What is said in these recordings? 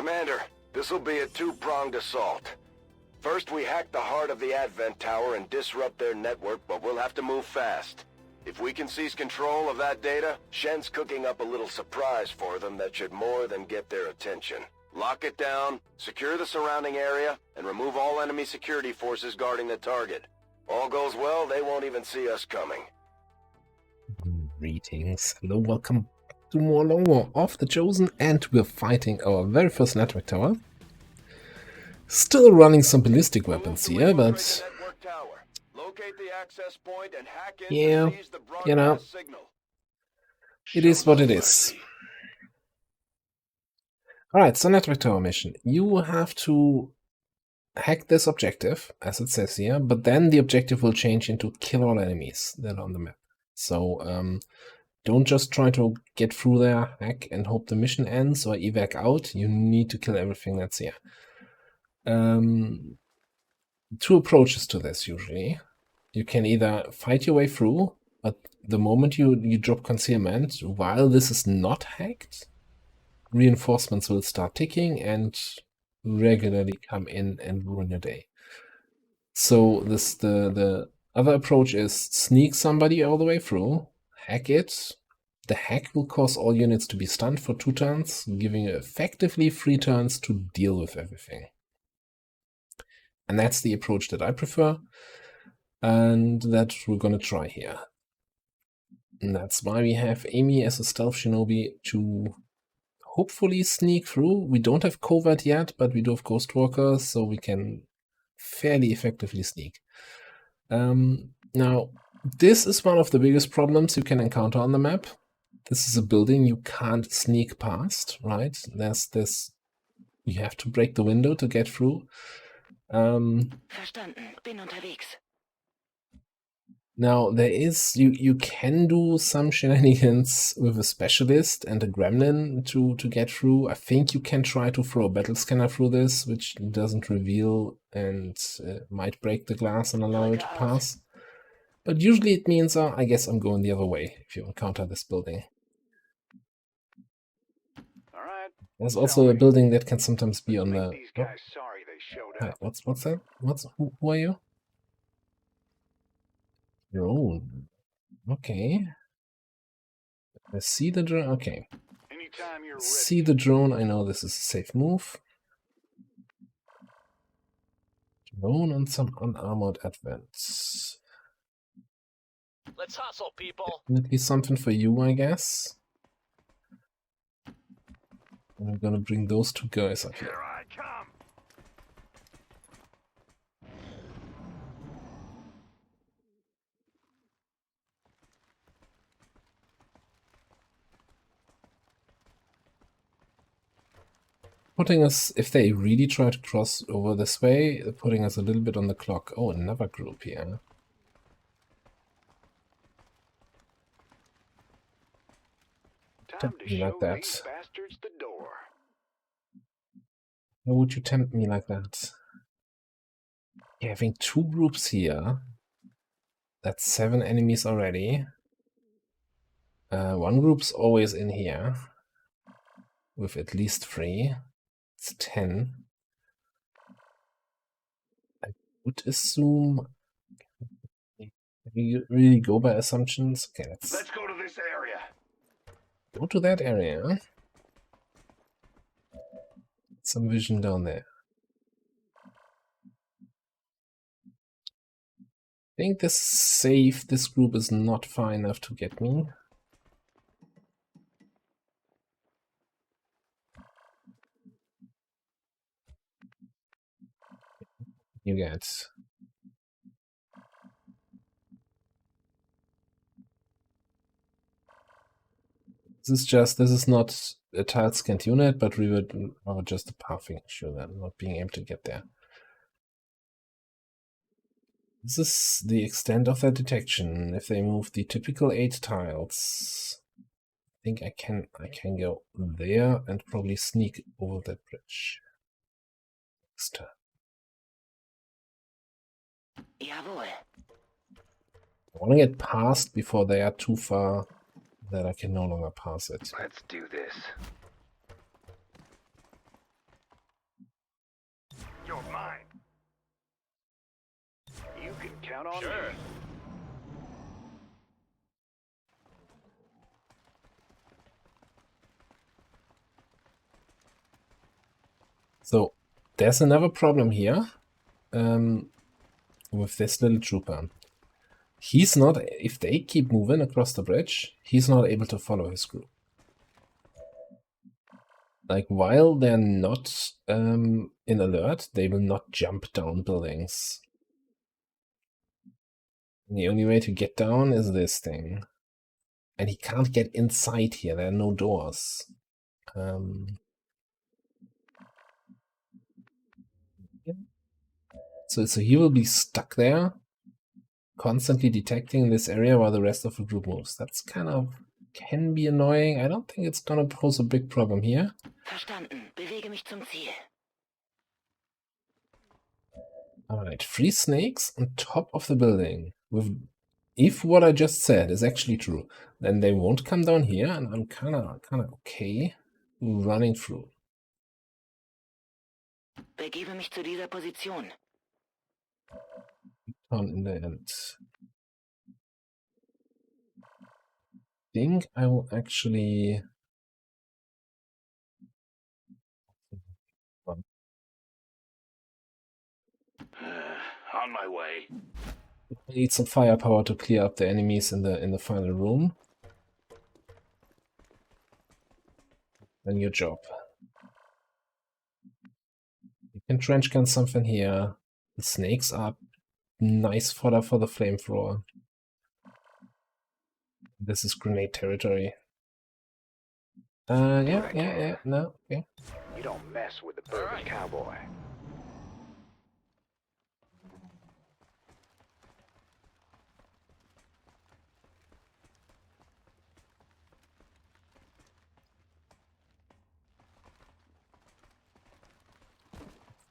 Commander, this'll be a two-pronged assault. First, we hack the heart of the Advent Tower and disrupt their network, but we'll have to move fast. If we can seize control of that data, Shen's cooking up a little surprise for them that should more than get their attention. Lock it down, secure the surrounding area, and remove all enemy security forces guarding the target. All goes well, they won't even see us coming. Greetings. Hello, welcome to more Long War of the Chosen, and we're fighting our very first network tower. Still running some ballistic weapons here, but yeah, you know, it is what it is. Alright, so network tower mission. You have to hack this objective, as it says here, but then the objective will change into kill all enemies that are on the map. So don't just try to get through there, hack, and hope the mission ends or evac out. You need to kill everything that's here. Two approaches to this usually. You can either fight your way through, but the moment you drop concealment, while this is not hacked, reinforcements will start ticking and regularly come in and ruin your day. So the other approach is sneak somebody all the way through, hack it. The hack will cause all units to be stunned for 2 turns, giving you effectively 3 turns to deal with everything. And that's the approach that I prefer, and that we're gonna try here. And that's why we have Amy as a stealth shinobi to hopefully sneak through. We don't have covert yet, but we do have ghost walkers, so we can fairly effectively sneak. Now, this is one of the biggest problems you can encounter on the map. This is a building you can't sneak past, right? There's this, you have to break the window to get through. Verstanden, bin unterwegs. Now there is, you can do some shenanigans with a specialist and a gremlin to get through. I think you can try to throw a battle scanner through this, which doesn't reveal and might break the glass and allow it to pass. But usually it means, I guess I'm going the other way if you encounter this building. There's also a building that can sometimes be on the... Oh. Hi, what's that? Who are you? Drone. Okay. I see the drone. Okay. See the drone. I know this is a safe move. Drone and some unarmored advents. Let's hustle, people. Definitely something for you, I guess. And I'm gonna bring those 2 guys up here. Putting us, if they really try to cross over this way, putting us a little bit on the clock. Oh, another group here. Tempt me like that. Why would you tempt me like that? Yeah, having 2 groups here. That's 7 enemies already. 1 group's always in here. With at least 3. It's 10. I would assume... We really go by assumptions? Okay, let's go to this area. Go to that area. Some vision down there. I think this safe, this group is not far enough to get me. You get. This is not a tile scanned unit, but we would just a pathing issue then, not being able to get there. This is the extent of their detection. If they move the typical 8 tiles, I think I can go there and probably sneak over that bridge. Next turn. Jawohl. I want to get past before they are too far that I can no longer pass it. Let's do this. You're mine. You can count on Sure. me. So there's another problem here with this little trooper. He's not, if they keep moving across the bridge, he's not able to follow his group. Like, while they're not in alert, they will not jump down buildings. And the only way to get down is this thing. And he can't get inside here, there are no doors. So he will be stuck there, constantly detecting this area while the rest of the group moves. That's kind of, can be annoying. I don't think it's gonna pose a big problem here. Verstanden. Bewege mich zum Ziel. Alright, 3 snakes on top of the building. If what I just said is actually true, then they won't come down here, and I'm kinda okay running through. Begebe mich zu dieser Position. On in the end. Think I will actually On my way. need some firepower to clear up the enemies in the final room. Then your job. You can trench gun something here. The snakes are nice fodder for the flamethrower. This is grenade territory. Yeah, no, okay. You don't mess with the bourbon Alright. cowboy.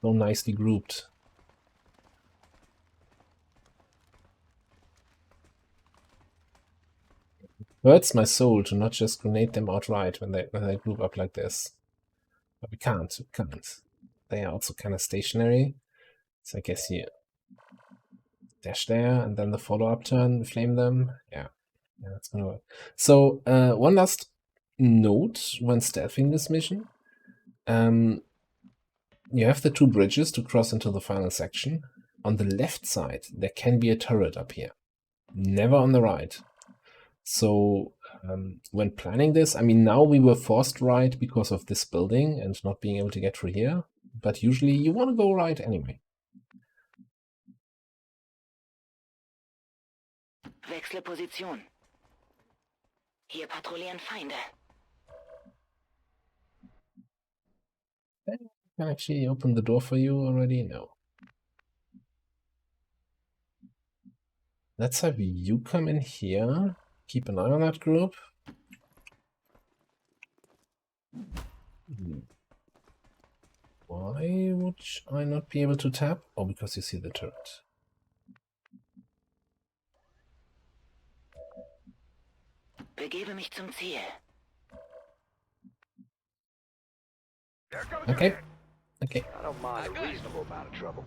So nicely grouped. Hurts my soul to not just grenade them outright when they group up like this. But we can't. They are also kind of stationary. So I guess you dash there and then the follow-up turn, flame them. Yeah, that's gonna work. So one last note when stealthing this mission. You have the 2 bridges to cross into the final section. On the left side, there can be a turret up here. Never on the right. So when planning this, I mean, now we were forced right because of this building and not being able to get through here. But usually you want to go right anyway. Wechsle Position. Hier patrouillieren Feinde. Can I actually open the door for you already? No. Let's have you come in here. Keep an eye on that group. Why would I not be able to tap? Oh, because you see the turret. Begebe mich zum Ziel. There goes Okay. your head. Okay. I don't mind a Good. reasonable amount of trouble.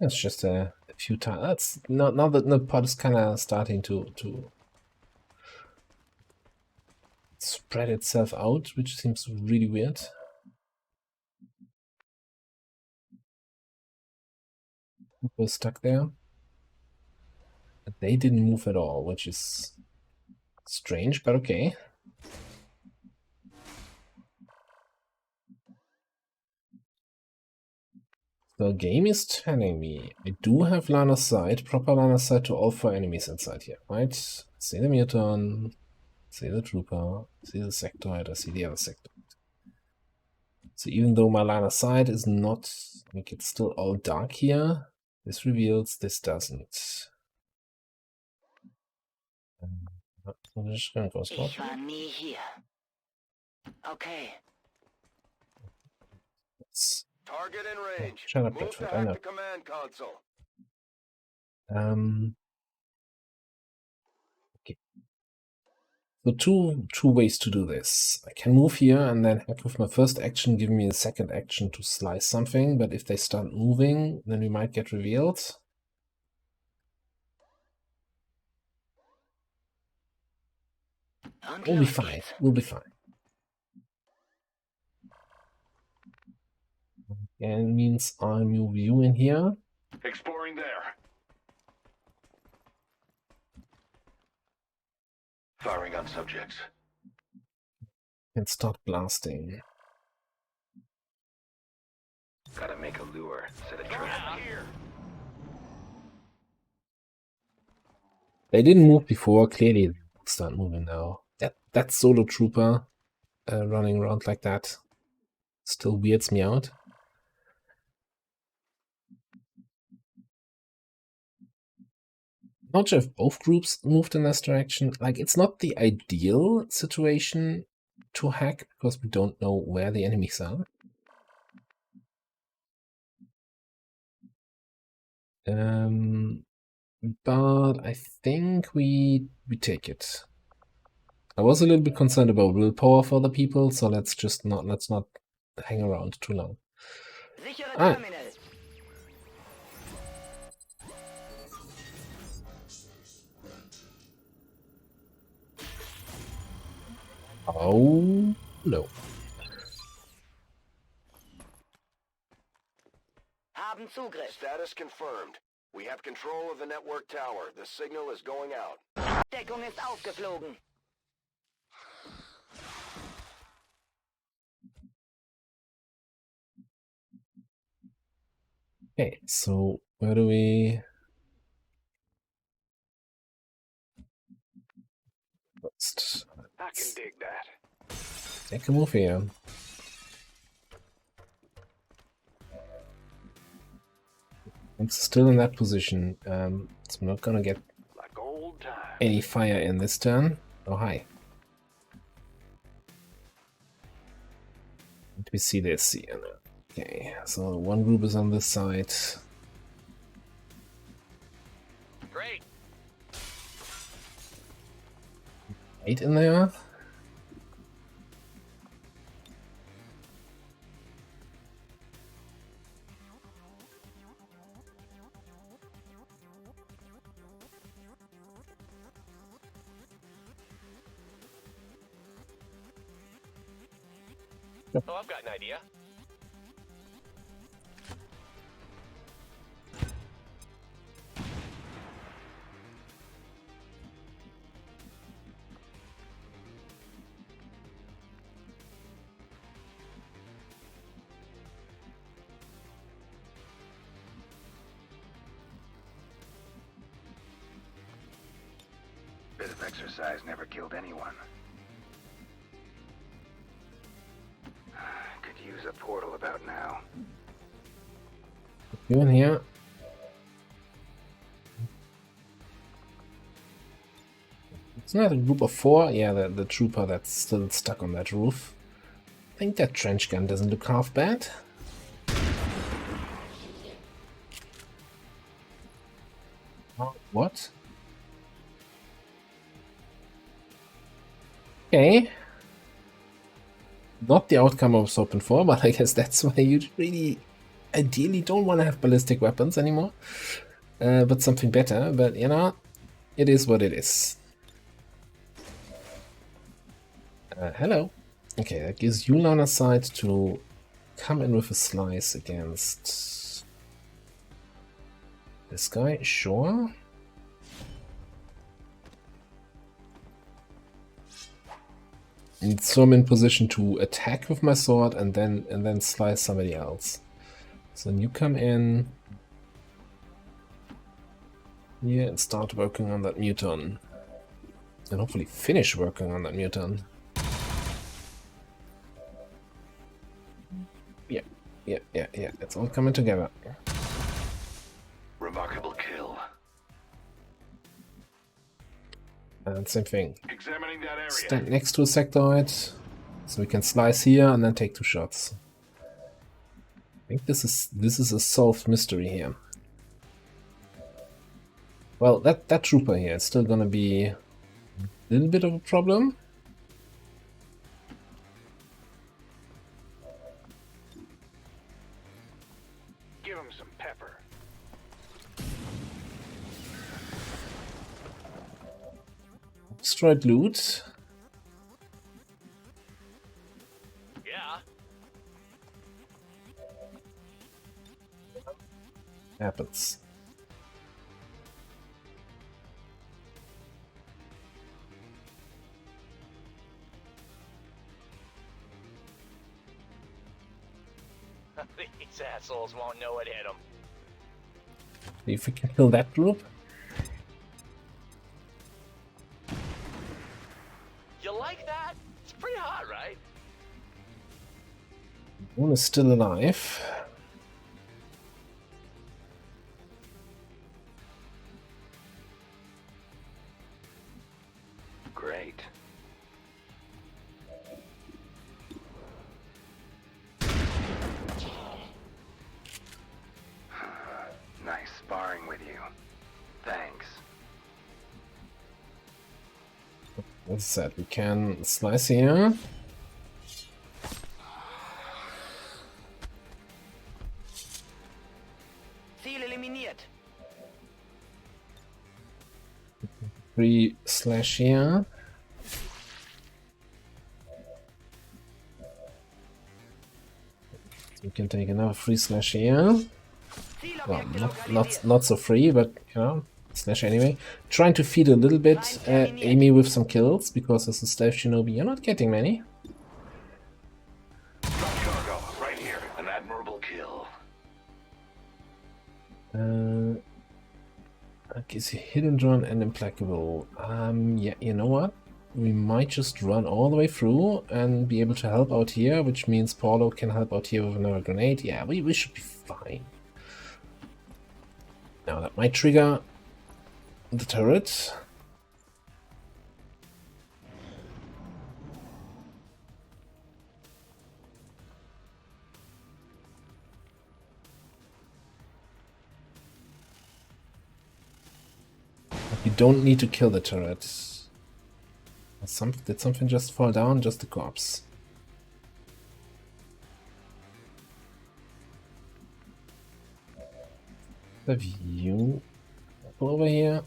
It's just a few times. That's not now that the pod is kind of starting to spread itself out, which seems really weird. People stuck there. But they didn't move at all, which is strange, but okay. The game is telling me I do have line of sight, proper line of sight to all 4 enemies inside here, right? See the muton, see the trooper, see the sectoid, I see the other sectoid. So even though my line of sight is not, like it's still all dark here, this reveals, this doesn't. Ich war nie hier. Okay. Target in range. Shut up, Move to Bedford, I hack know. the command console. So two ways to do this. I can move here and then hack with my first action, give me a second action to slice something, but if they start moving, then we might get revealed. Und We'll be los fine. geht's. We'll be fine. And it means I'll move you in here. Exploring there. Firing on subjects. And start blasting. Gotta make a lure. Set a trap. Here. They didn't move before, clearly they will start moving now. That solo trooper running around like that still weirds me out. Not sure if both groups moved in this direction. Like, it's not the ideal situation to hack because we don't know where the enemies are. But I think we take it. I was a little bit concerned about willpower for the people, so let's not hang around too long. Sichere Ah. Terminal. Oh no. Haben Zugriff. Status confirmed. We have control of the network tower. The signal is going out. Deckung ist aufgeflogen. Okay, so where do we first? I can dig that. Take a move here. I'm still in that position, so I'm not gonna get Like old times. any fire in this turn. Oh, hi. Let me see this here. Okay, so one group is on this side. Great. 8 in there. Oh, I've got an idea. Bit of exercise never killed anyone. Could use a portal about now. You in here. It's not a group of 4. Yeah, the trooper that's still stuck on that roof. I think that trench gun doesn't look half bad. Oh, what? Okay. Not the outcome I was hoping for, but I guess that's why you really ideally don't want to have ballistic weapons anymore. But something better, but you know, it is what it is. Hello. Okay, that gives you line of sight to come in with a slice against this guy, sure. And so I'm in position to attack with my sword and then slice somebody else. So then you come in here and start working on that muton. And hopefully finish working on that muton. Yeah, it's all coming together. Remarkable kill. And same thing. Examining that area. Stand next to a sectoid, so we can slice here and then take 2 shots. I think this is a solved mystery here. Well, that trooper here is still gonna be little bit of a problem. Give him some pepper. Destroyed loot. Yeah. Happens. These assholes won't know what hit them. See if we can kill that group. You like that? It's pretty hot, right? One is still alive. Great. Nice sparring with you. Thanks. As I said, we can slice here. Ziel eliminiert. 3 slash here. We can take another 3 slash here. Well, not so free, but you know, slash anyway. Trying to feed a little bit Amy with some kills, because as a stealth shinobi you're not getting many. Cargo, right here. An admirable kill. Okay, so hidden drawn and implacable. Yeah, you know what? We might just run all the way through and be able to help out here, which means Paulo can help out here with another grenade. Yeah, we should be fine. Now that might trigger the turret. You don't need to kill the turret. Did something just fall down? Just the corpse. The view. Go over here.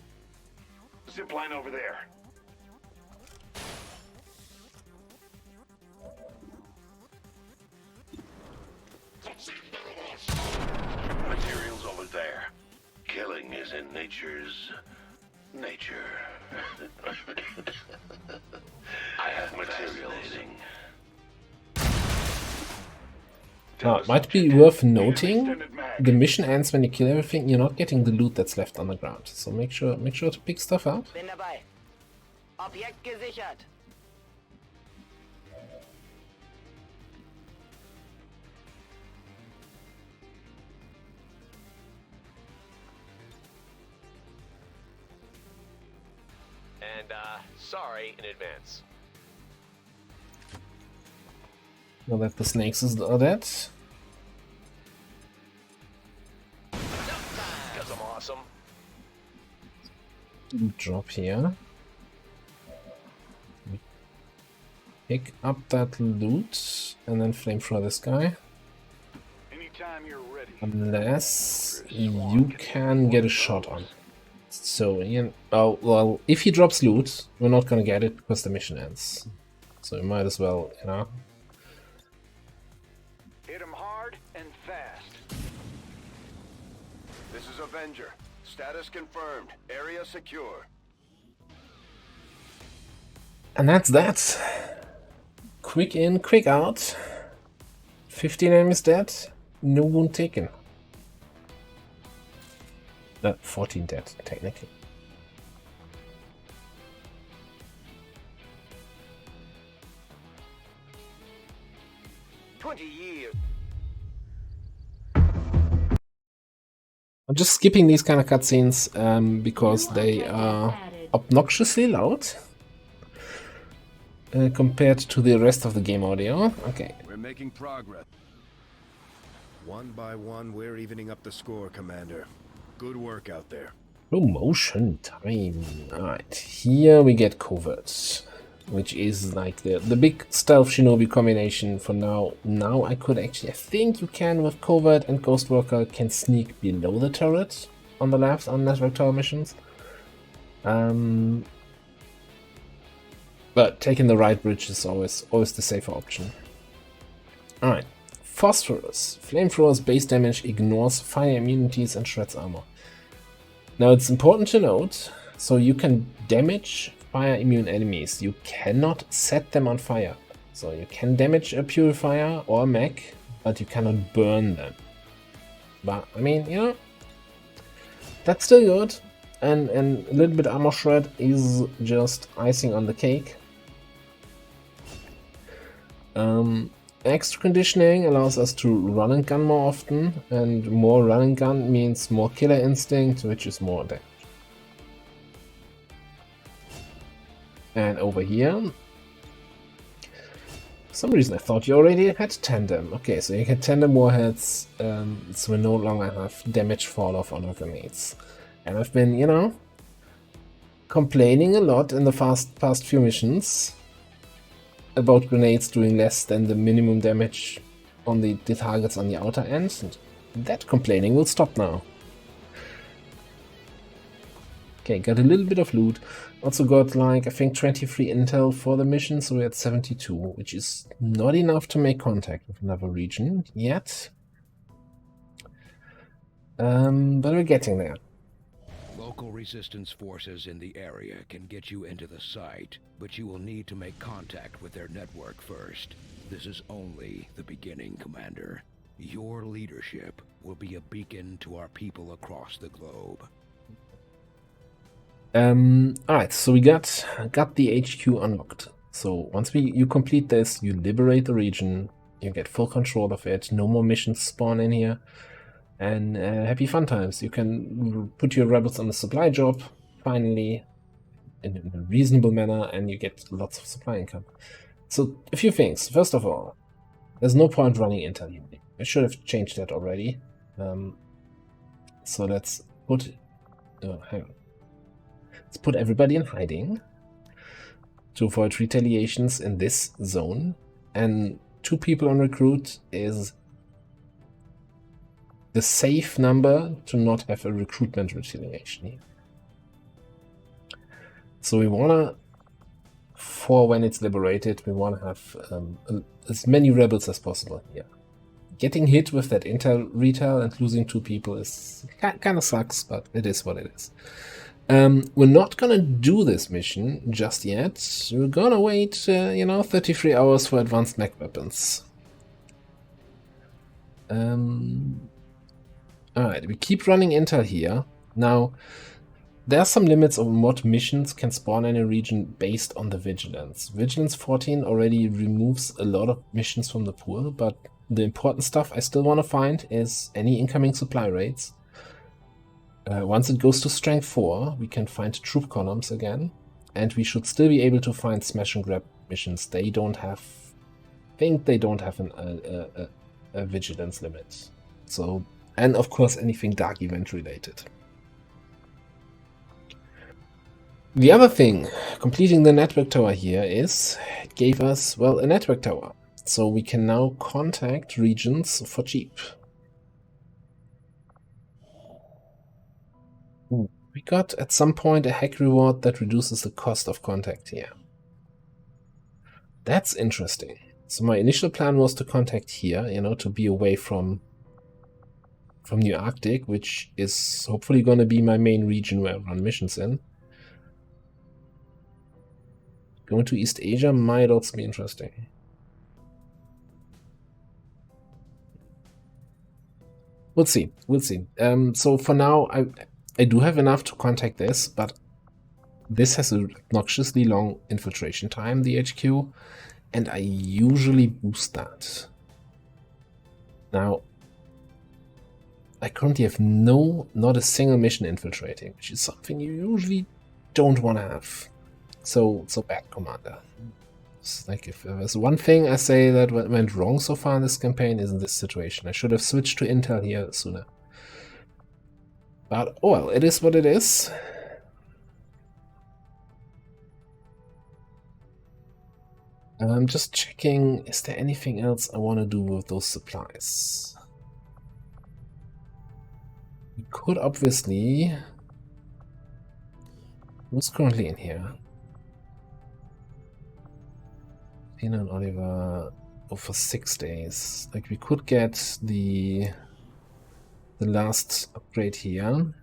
Zipline over there. Materials over there. Killing is in nature's nature. I have materials. Now, it might be worth noting, the mission ends when you kill everything. You're not getting the loot that's left on the ground. So make sure to pick stuff up. Bin dabei. Objekt gesichert. And, sorry in advance. Now that the snakes are dead. Because I'm awesome. Drop here. Pick up that loot and then flamethrower this guy. Anytime you're ready. Unless you can get a shot on. So, oh, well, if he drops loot, we're not gonna get it because the mission ends. So we might as well, you know. Hit him hard and fast. This is Avenger. Status confirmed. Area secure. And that's that. Quick in, quick out. 15 enemies dead, no wound taken. 14 dead, technically. I'm just skipping these kind of cutscenes because they are obnoxiously loud compared to the rest of the game audio. Okay. We're making progress. One by one, we're evening up the score, Commander. Good work out there. Promotion time. Alright, here we get covert, which is like the big stealth shinobi combination for now. Now I could actually, I think you can with covert and ghost worker can sneak below the turret on the left on network tower missions. But taking the right bridge is always the safer option. Alright, phosphorus. Flamethrower's base damage ignores fire immunities and shreds armor. Now it's important to note, so you can damage fire immune enemies, you cannot set them on fire. So you can damage a purifier or a mech, but you cannot burn them. But I mean, you know, that's still good, and a little bit armor shred is just icing on the cake. Extra conditioning allows us to run and gun more often, and more run and gun means more killer instinct, which is more damage. And over here, for some reason I thought you already had tandem. Okay, so you get tandem warheads, so we no longer have damage fall off on our grenades. And I've been, you know, complaining a lot in the past few missions about grenades doing less than the minimum damage on the targets on the outer end, and that complaining will stop now. Okay, got a little bit of loot. Also got, like, I think 23 intel for the mission, so we're at 72, which is not enough to make contact with another region yet. But we're getting there. Local resistance forces in the area can get you into the site, but you will need to make contact with their network first. This is only the beginning, Commander. Your leadership will be a beacon to our people across the globe. Alright, so we got the HQ unlocked. So once you complete this, you liberate the region, you get full control of it, no more missions spawn in here, and happy fun times. You can put your rebels on a supply job, finally, in a reasonable manner, and you get lots of supply income. So, a few things. First of all, there's no point running intel here. I should have changed that already. So let's put... hang on. Let's put everybody in hiding to avoid retaliations in this zone. And 2 people on recruit is the safe number to not have a recruitment retaliation here. So we wanna, for when it's liberated, we wanna have as many rebels as possible here. Getting hit with that intel retail and losing 2 people is kind of sucks, but it is what it is. We're not gonna do this mission just yet. We're gonna wait, 33 hours for advanced mech weapons. Alright, we keep running intel here. Now, there are some limits on what missions can spawn in a region based on the Vigilance. Vigilance 14 already removes a lot of missions from the pool, but the important stuff I still want to find is any incoming supply raids. Once it goes to Strength 4, we can find troop columns again, and we should still be able to find smash and grab missions. They don't have... I think they don't have a Vigilance limit. So... And of course anything dark event related. The other thing, completing the network tower here is, it gave us, well, a network tower. So we can now contact regions for cheap. We got at some point a hack reward that reduces the cost of contact here. That's interesting. So my initial plan was to contact here, to be away from New Arctic, which is hopefully going to be my main region where I run missions in. Going to East Asia might also be interesting. We'll see. We'll see. So for now, I do have enough to contact this, but this has an obnoxiously long infiltration time, the HQ, and I usually boost that. Now, I currently have not a single mission infiltrating, which is something you usually don't want to have. So bad, Commander. It's like if there's one thing I say that went wrong so far in this campaign is in this situation. I should have switched to intel here sooner. But, oh well, it is what it is. I'm just checking, is there anything else I want to do with those supplies? We could obviously... Who's currently in here? Tina and Oliver... Oh, for 6 days. Like, we could get the last upgrade here.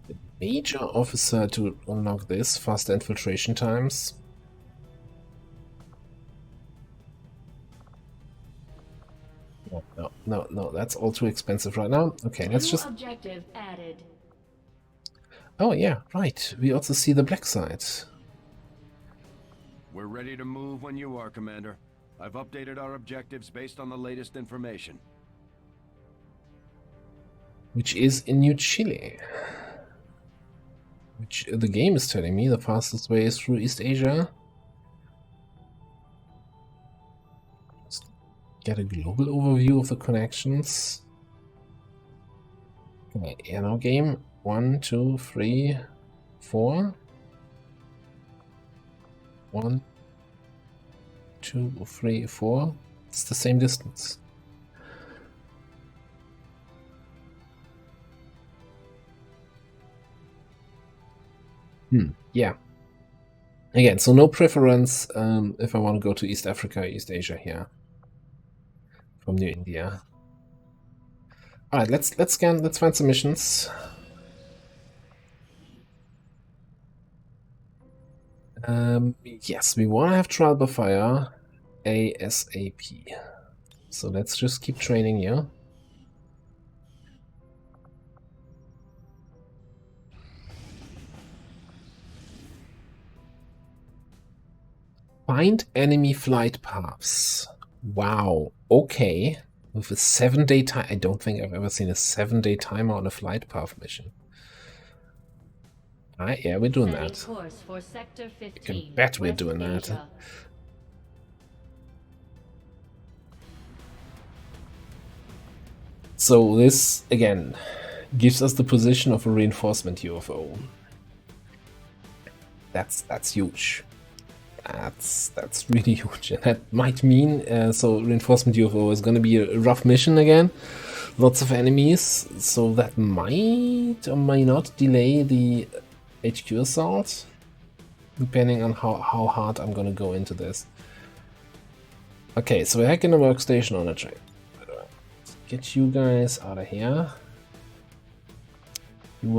The major officer to unlock this, faster infiltration times. No, that's all too expensive right now. Okay, let's just... Objective added. Oh yeah, right. We also see the black side. We're ready to move when you are, Commander. I've updated our objectives based on the latest information. Which is in New Chile. Which the game is telling me the fastest way is through East Asia. Let's get a global overview of the connections. Okay, game. 1, 2, 3, 4. 1, 2, 3, 4. It's the same distance. Yeah. Again, so no preference if I want to go to East Africa, East Asia here from New India. All right, let's scan. Let's find some missions. Yes, we want to have trial by fire ASAP. So let's just keep training here. Find enemy flight paths. Wow, okay. With a 7-day time. I don't think I've ever seen a 7-day timer on a flight path mission. Yeah, we're doing that. Course for Sector 15, you can bet we're doing that. Asia. So this, again, gives us the position of a reinforcement UFO. That's huge. That's really huge. And that might mean, so reinforcement UFO is going to be a rough mission again. Lots of enemies, so that might or may not delay the HQ assault, depending on how hard I'm gonna go into this. Okay, so we're hacking a workstation on a train. Let's get you guys out of here. You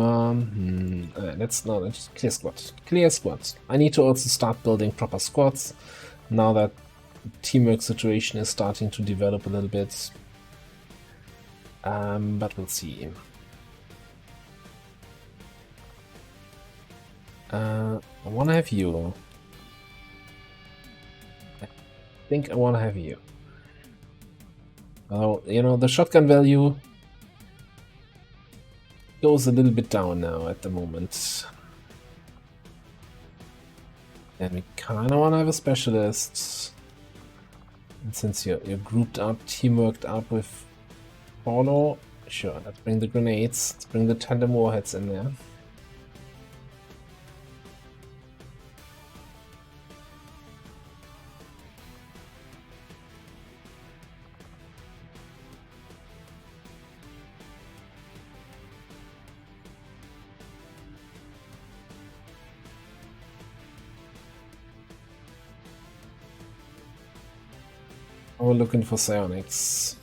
let's clear squads. Clear squads. I need to also start building proper squads now that the teamwork situation is starting to develop a little bit. But we'll see. I want to have you. I think I want to have you. Although, you know, the shotgun value goes a little bit down now at the moment. And we kind of want to have a specialist. And since you're grouped up, teamworked up with Paulo, sure, let's bring the grenades, let's bring the tandem warheads in there. We're looking for psionics.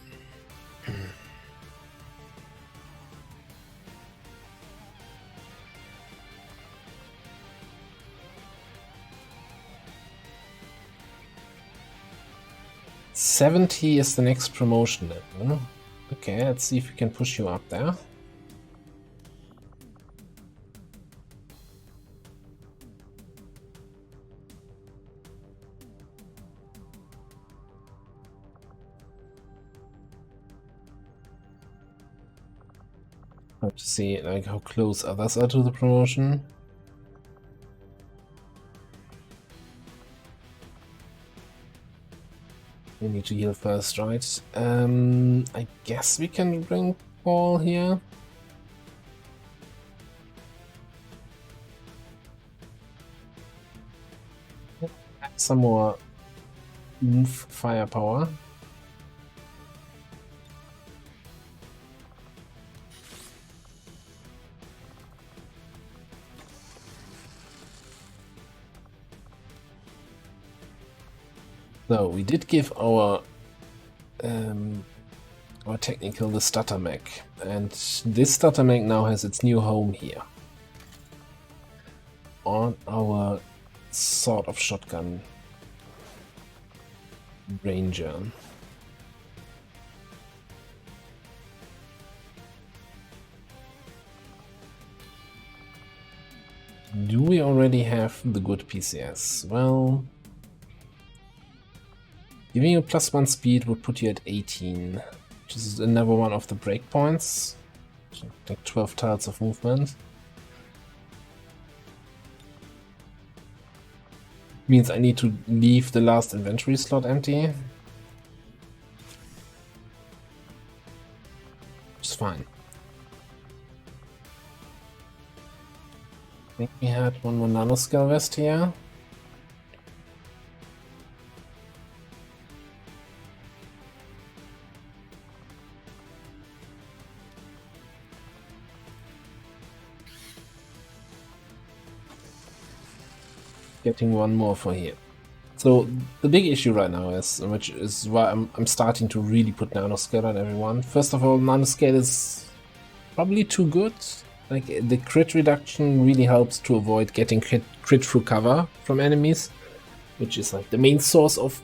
$70 is the next promotion level. Okay, let's see if we can push you up there. Have to see like how close others are to the promotion. We need to heal first, right? I guess we can bring Paul here. Some more move firepower. So we did give our technical the stutter mech, and this stutter mech now has its new home here on our sort of shotgun ranger. Do we already have the good PCS? Well, giving you +1 speed would put you at 18, which is another one of the breakpoints. Like 12 tiles of movement. Means I need to leave the last inventory slot empty. Which is fine. I think we had one more nanoscale vest here. Getting one more for here. So the big issue right now is, which is why I'm starting to really put nanoscale on everyone. First of all, nanoscale is probably too good. Like, the crit reduction really helps to avoid getting crit through cover from enemies, which is like the main source of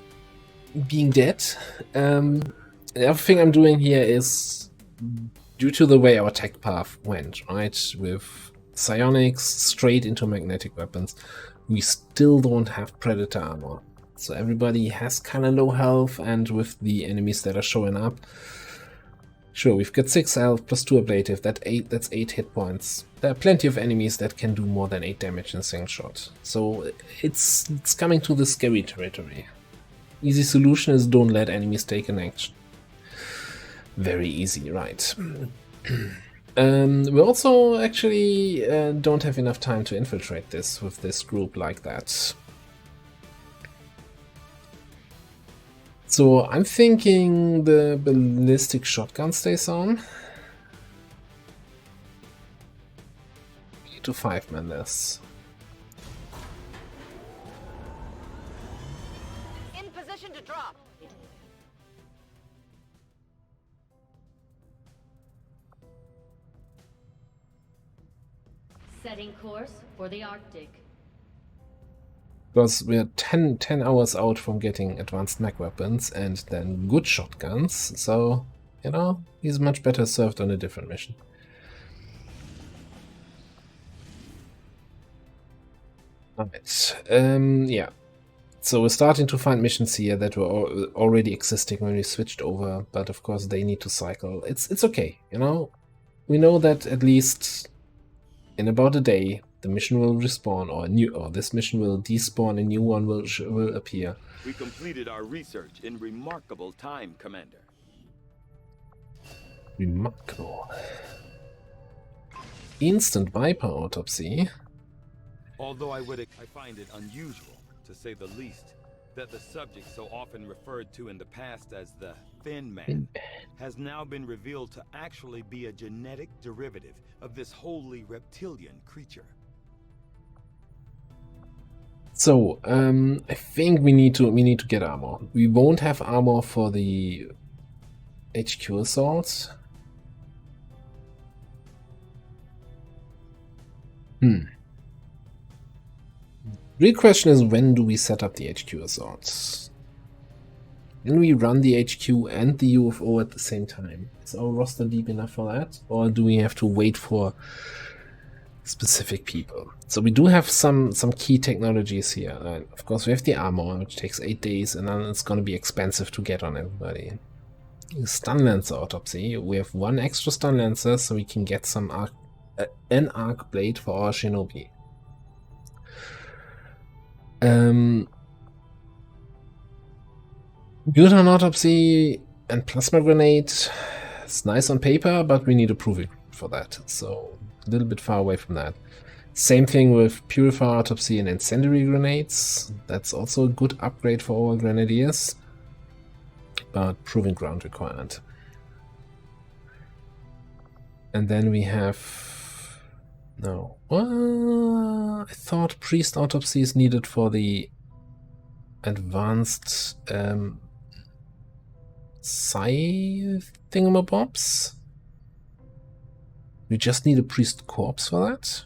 being dead. The other thing I'm doing here is, due to the way our tech path went, right, with psionics straight into magnetic weapons, we still don't have predator armor. So everybody has kind of low health, and with the enemies that are showing up, sure, we've got 6 health plus 2 ablative, that's 8 hit points. There are plenty of enemies that can do more than 8 damage in a single shot. So it's coming to the scary territory. Easy solution is don't let enemies take an action. Very easy, right? We also actually don't have enough time to infiltrate this with this group like that. So I'm thinking the ballistic shotgun stays on. We need to 5-man this. In position to drop. Setting course for the Arctic. Because we're 10 hours out from getting advanced mech weapons and then good shotguns, so, you know, he's much better served on a different mission. Alright, yeah. So we're starting to find missions here that were already existing when we switched over, but of course they need to cycle. It's okay, you know? We know that at least in about a day, the mission will respawn, or this mission will despawn, a new one will appear. We completed our research in remarkable time, Commander. Remarkable. Instant Viper autopsy. Although I find it unusual, to say the least, that the subject so often referred to in the past as the Thin Man has now been revealed to actually be a genetic derivative of this wholly reptilian creature. So, I think we need to get armor. We won't have armor for the HQ assault. Real question is, when do we set up the HQ assaults? Can we run the HQ and the UFO at the same time? Is our roster deep enough for that? Or do we have to wait for specific people? So we do have some key technologies here. Of course, we have the armor, which takes 8 days, and then it's going to be expensive to get on everybody. Stun Lancer autopsy. We have 1 extra Stun Lancer, so we can get some an arc blade for our shinobi. Mutant autopsy and plasma grenade. It's nice on paper, but we need a proving for that. So a little bit far away from that. Same thing with purifier autopsy and incendiary grenades. That's also a good upgrade for our grenadiers, but proving ground required. And then we have no. I thought priest autopsy is needed for the advanced psi thingamabobs. We just need a priest corpse for that.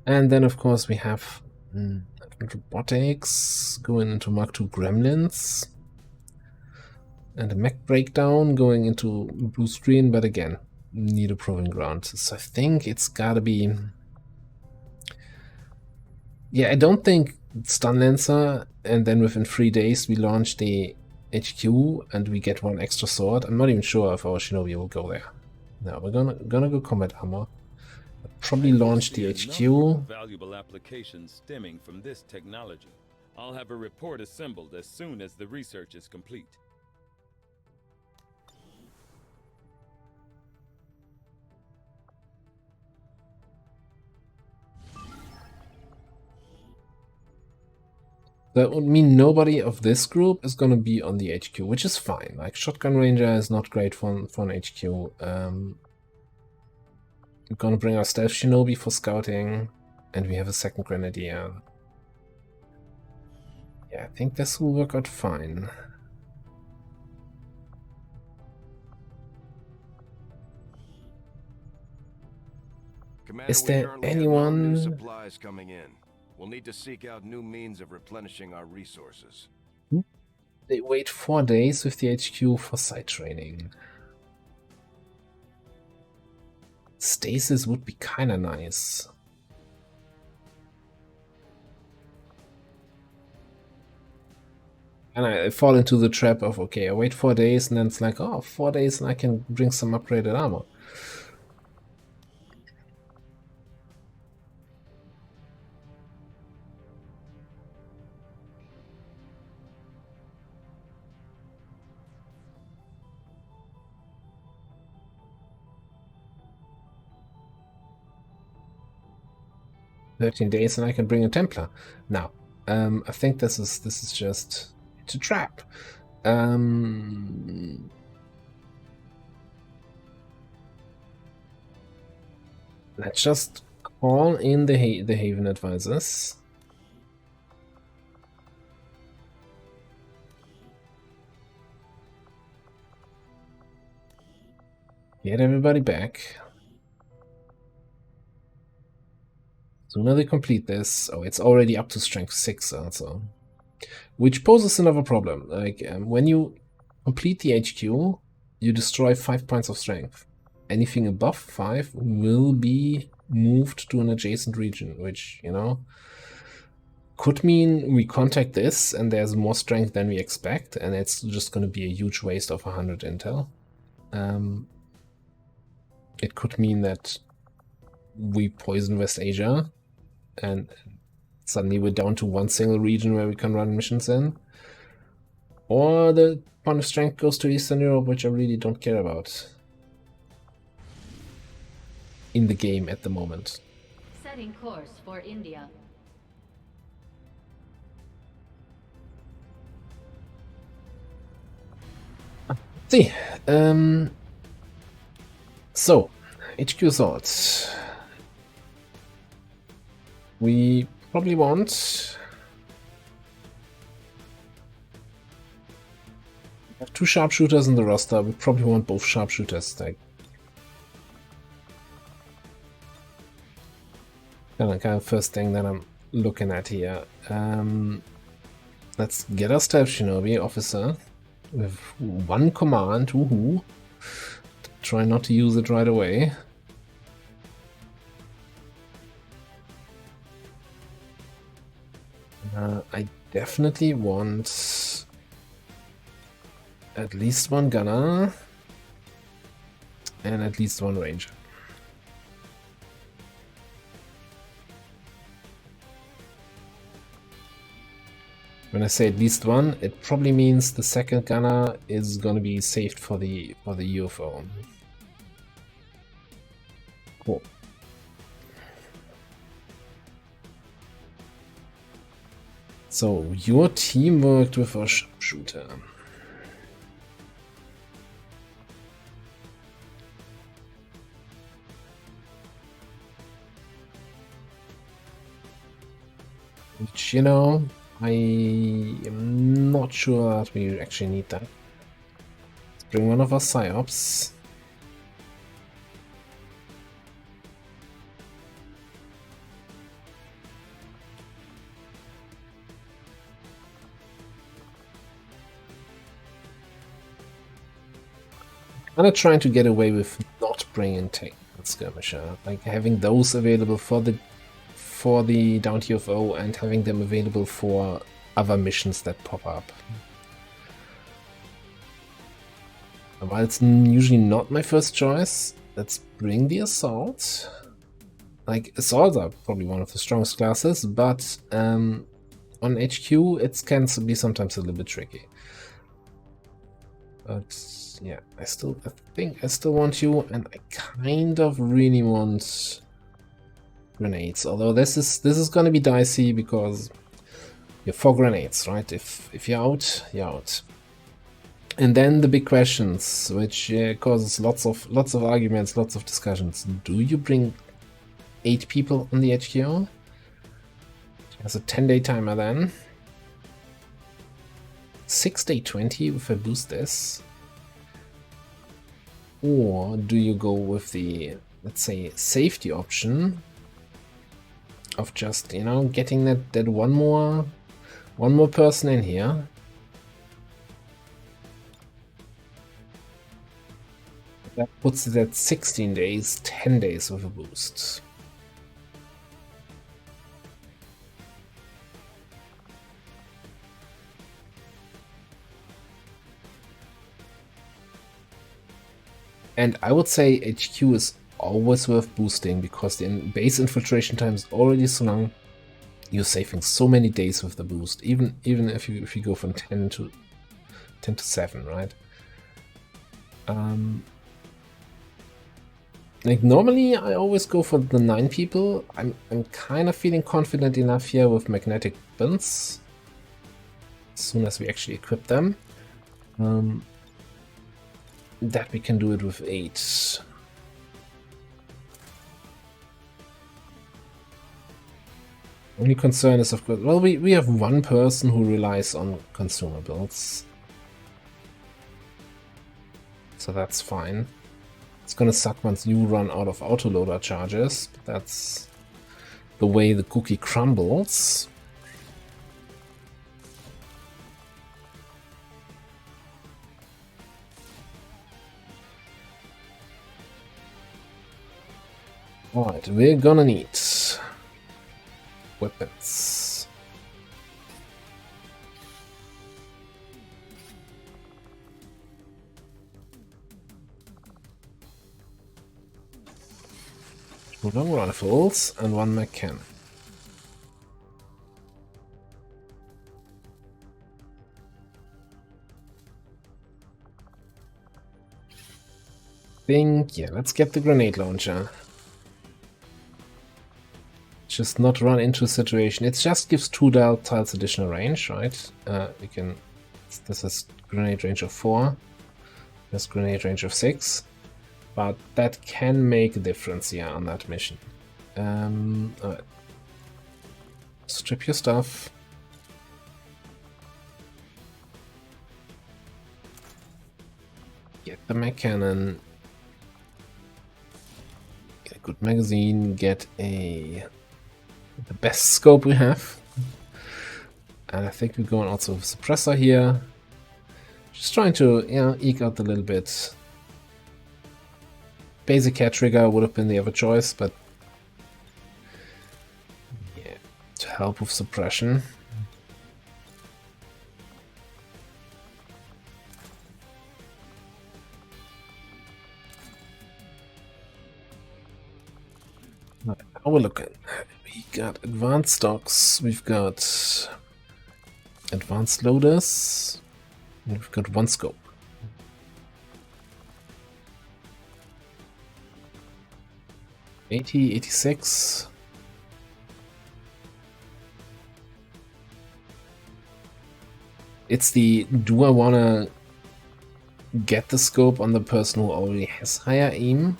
And then of course we have robotics going into Mark II gremlins. And a mech breakdown going into blue screen, but again, need a proving ground. So I think it's gotta be... Yeah, I don't think Stun Lancer, and then within 3 days we launch the HQ and we get 1 extra sword. I'm not even sure if our Shinobi will go there. No, we're gonna go combat armor. Probably launch the HQ. Valuable applications stemming from this technology. I'll have a report assembled as soon as the research is complete. That would mean nobody of this group is going to be on the HQ, which is fine. Like, Shotgun Ranger is not great for an HQ. We're going to bring our Stealth Shinobi for scouting, and we have a second Grenadier. Yeah, I think this will work out fine. Commander, Is there we currently have no new anyone... supplies coming in. We'll need to seek out new means of replenishing our resources. They wait 4 days with the HQ for site training. Stasis would be kinda nice. And I fall into the trap of, okay, I wait 4 days and then it's like, oh, 4 days and I can bring some upgraded armor. "13 days and I can bring a Templar." Now, I think this is just it's a trap. Let's just call in the Haven advisors. Get everybody back. Sooner they complete this. Oh, it's already up to strength 6 also. Which poses another problem. Like, when you complete the HQ, you destroy 5 points of strength. Anything above 5 will be moved to an adjacent region, which, you know, could mean we contact this and there's more strength than we expect, and it's just going to be a huge waste of 100 intel. It could mean that we poison West Asia and suddenly we're down to 1 single region where we can run missions in. Or the point of strength goes to Eastern Europe, which I really don't care about in the game at the moment. Setting course for India. See, so HQ thoughts. We probably want have 2 sharpshooters in the roster. We probably want both sharpshooters. Like, kind of first thing that I'm looking at here. Let's get our Stealth Shinobi officer with 1 command. Woohoo! Try not to use it right away. I definitely want at least 1 gunner and at least 1 ranger. When I say at least one, it probably means the second gunner is gonna be saved for the UFO. Cool. So your team worked with a sharpshooter. Which, you know, I am not sure that we actually need that. Let's bring one of our psyops. I'm trying to get away with not bringing technical skirmisher, like having those available for the down UFO and having them available for other missions that pop up. While it's usually not my first choice, let's bring the assault. Like, assaults are probably one of the strongest classes, but on HQ it can be sometimes a little bit tricky. But yeah, I think I still want you, and I kind of really want grenades. Although this is gonna be dicey because you're 4 grenades, right? If you're out, you're out. And then the big questions, which causes lots of arguments, lots of discussions. Do you bring 8 people on the HQ? There's a 10-day timer then. 6-day 20 if I boost this. Or do you go with the, let's say, safety option of just, you know, getting that one more person in here? That puts it at 16 days, 10 days with a boost. And I would say HQ is always worth boosting because the base infiltration time is already so long. You're saving so many days with the boost, even if you go from 10 to 7, right? Like normally I always go for the 9 people. I'm kind of feeling confident enough here with magnetic buttons. As soon as we actually equip them. That we can do it with 8. Only concern is, of course, well, we have one person who relies on consumables. So that's fine. It's gonna suck once you run out of autoloader charges, but that's the way the cookie crumbles. Alright, we're gonna need weapons. Two long rifles and 1 mag cannon. Yeah, let's get the grenade launcher. Just not run into a situation. It just gives 2 tiles additional range, right? We can. This is grenade range of 4. There's grenade range of 6, but that can make a difference here on that mission. Alright. Strip your stuff. Get the mag cannon. Get a good magazine. Get the best scope we have. And I think we're going also with suppressor here. Just trying to, you know, eke out a little bit. Basic cat trigger would have been the other choice, but yeah, to help with suppression. Right, how we're looking. We got advanced stocks, we've got Advanced loaders. And we've got one scope. $80, $86. It's the, do I want to get the scope on the person who already has higher aim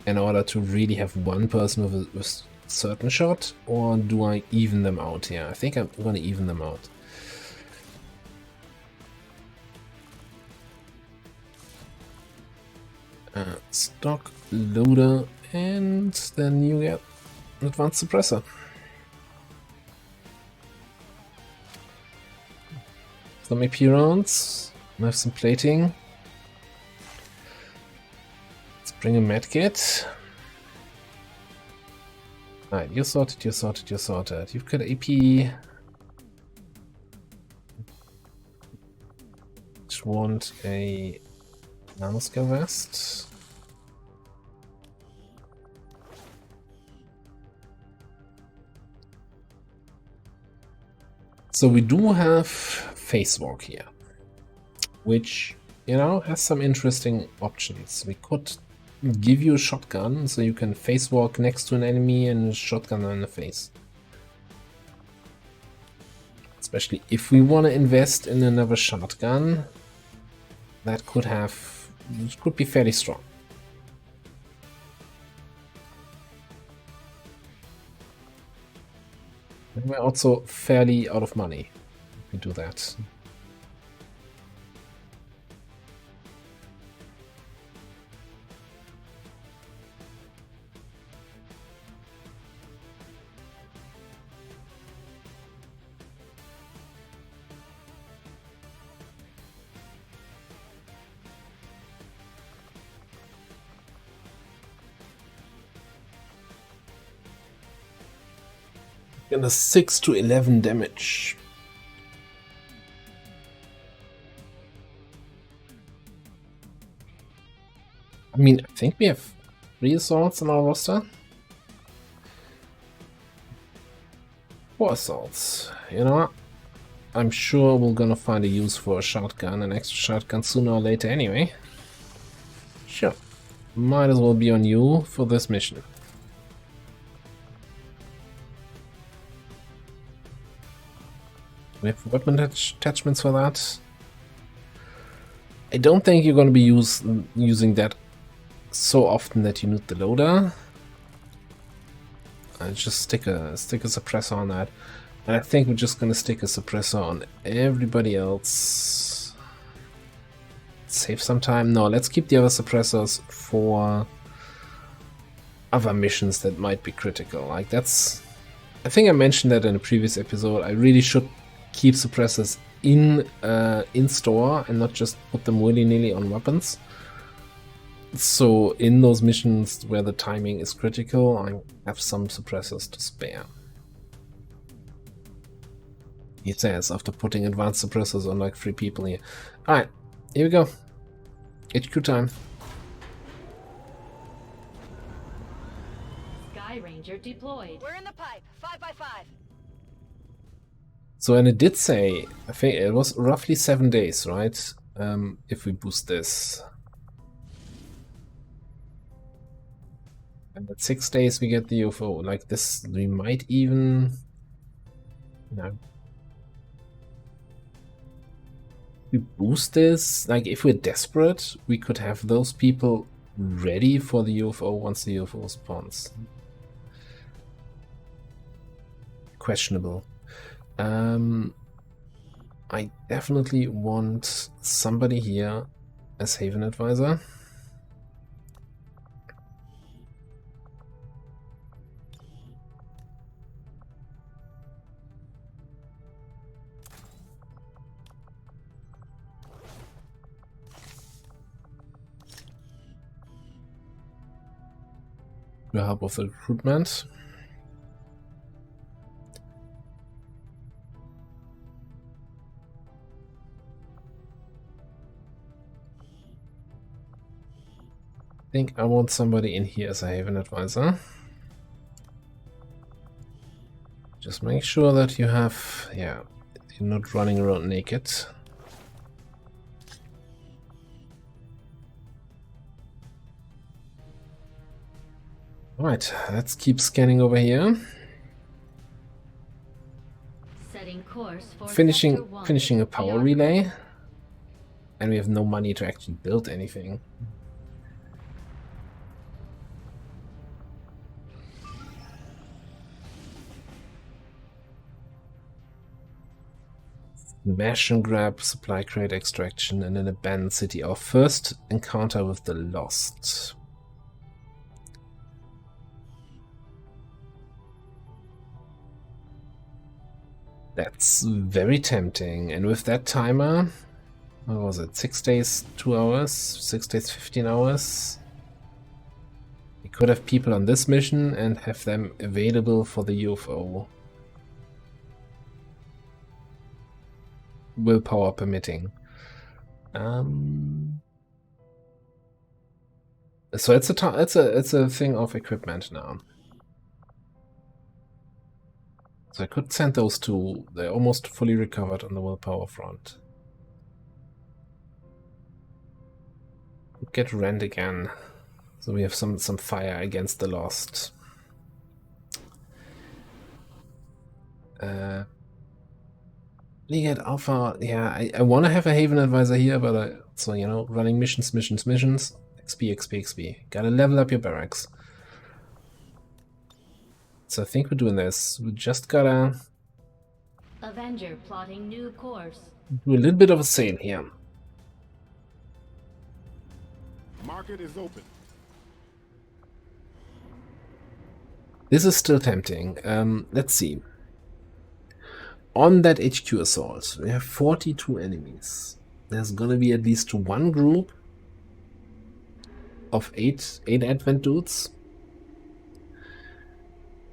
in order to really have one person with a certain shot, or do I even them out here? I think I'm going to even them out. Stock loader, and then you get an advanced suppressor. Some AP rounds. I have some plating. Let's bring a medkit. Alright, you're sorted, you're sorted, you're sorted. You've got AP. Just want a nanoscale vest. So we do have face walk here, which, you know, has some interesting options. We could give you a shotgun, so you can face walk next to an enemy and a shotgun in the face. Especially if we want to invest in another shotgun, that could be fairly strong. And we're also fairly out of money if we do that. And a 6 to 11 damage. I mean, I think we have 3 assaults on our roster. 4 assaults. You know what? I'm sure we're gonna find a use for a shotgun, an extra shotgun sooner or later anyway. Sure. Might as well be on you for this mission. We have weapon attachments for that. I don't think you're going to be using that so often that you need the loader. I'll just stick a suppressor on that. And I think we're just going to stick a suppressor on everybody else. Save some time. No, let's keep the other suppressors for other missions that might be critical. Like that's... I think I mentioned that in a previous episode. I really should keep suppressors in store and not just put them willy-nilly on weapons. So in those missions where the timing is critical, I have some suppressors to spare. He says after putting advanced suppressors on like 3 people here. Alright, here we go. HQ time. Sky Ranger deployed. We're in the pipe. 5x5. So, and it did say, I think it was roughly 7 days, right? If we boost this. And at 6 days we get the UFO. Like this, we might even... No. We boost this, like if we're desperate, we could have those people ready for the UFO once the UFO spawns. Questionable. I definitely want somebody here as Haven Advisor. The help of the recruitment. I think I want somebody in here as a Haven Advisor. Just Just make sure that you have, yeah, you're not running around naked. Right, let's keep scanning over here. Setting course for Finishing Sector 1. a power relay. And we have no money to actually build anything. Smash and grab, supply crate extraction, and an abandoned city. Our first encounter with the Lost. That's very tempting. And with that timer, what was it? 6 days, 2 hours? 6 days, 15 hours? We could have people on this mission and have them available for the UFO. Willpower permitting. So it's a thing of equipment now. So I could send those two. They're almost fully recovered on the willpower front. Get rent again. So we have some fire against the Lost. Legat Alpha, yeah, I want to have a Haven Advisor here, but so, you know, running missions. XP. Gotta level up your barracks. So I think we're doing this. We just gotta Avenger plotting new course. do a little bit of a sale here. Market is open. This is still tempting. Let's see. On that HQ assault, we have 42 enemies. There's gonna be at least one group of 8 Advent dudes,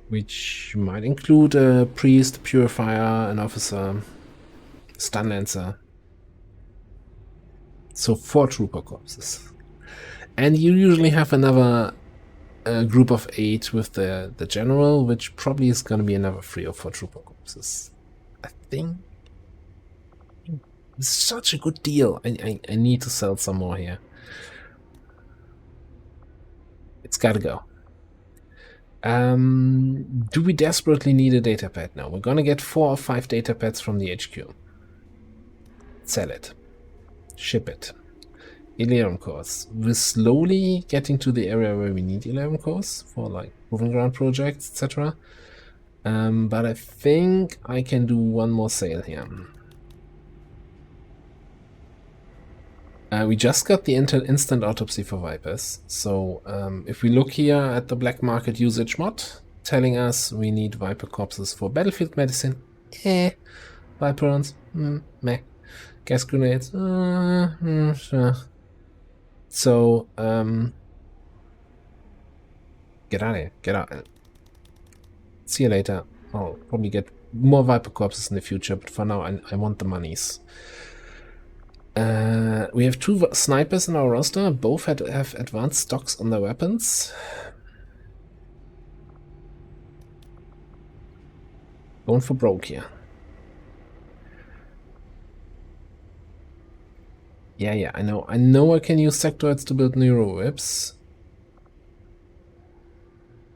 which might include a priest, purifier, an officer, stun lancer. So 4 trooper corpses. And you usually have another group of 8 with the general, which probably is going to be another 3 or 4 trooper corpses. I think it's such a good deal. I need to sell some more here. It's gotta go. Do we desperately need a data pad now? We're gonna get 4 or 5 data pads from the HQ. Sell it. Ship it. 11 cores. We're slowly getting to the area where we need 11 cores for like moving ground projects, etc. But I think I can do one more sale here. We just got the instant autopsy for Vipers. So if we look here at the black market usage mod, telling us we need Viper corpses for battlefield medicine. Viper rounds. Meh. Gas grenades. Sure. So, get out of here. Get out. See you later. I'll probably get more Viper corpses in the future, but for now I want the monies. We have 2 snipers in our roster. Both have advanced stocks on their weapons. Going for broke here. Yeah, I know. I know I can use sectoids to build neuro whips.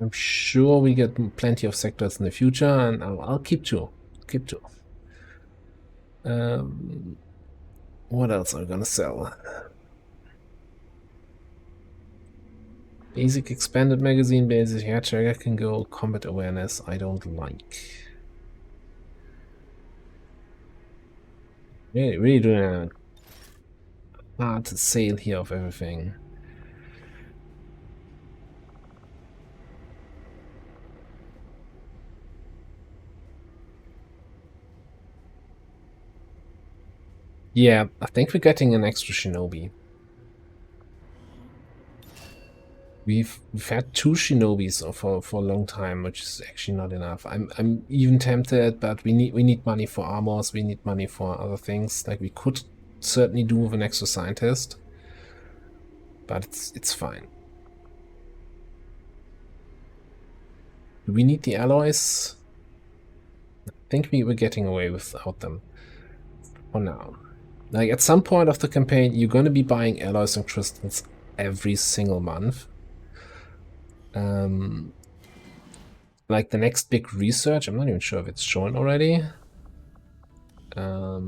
I'm sure we get plenty of sectoids in the future, and I'll keep 2. Keep 2. What else are we gonna sell? Basic expanded magazine, basic hair trigger can go, combat awareness, I don't like. Really doing a hard sale here of everything. Yeah, I think we're getting an extra shinobi. We've had 2 shinobis for a long time, which is actually not enough. I'm even tempted, but we need money for armors, we need money for other things. Like we could certainly do with an extra scientist, but it's fine. Do we need the alloys? I think we were getting away without them for now. Like, at some point of the campaign, you're going to be buying alloys and crystals every single month. Like the next big research, I'm not even sure if it's shown already. I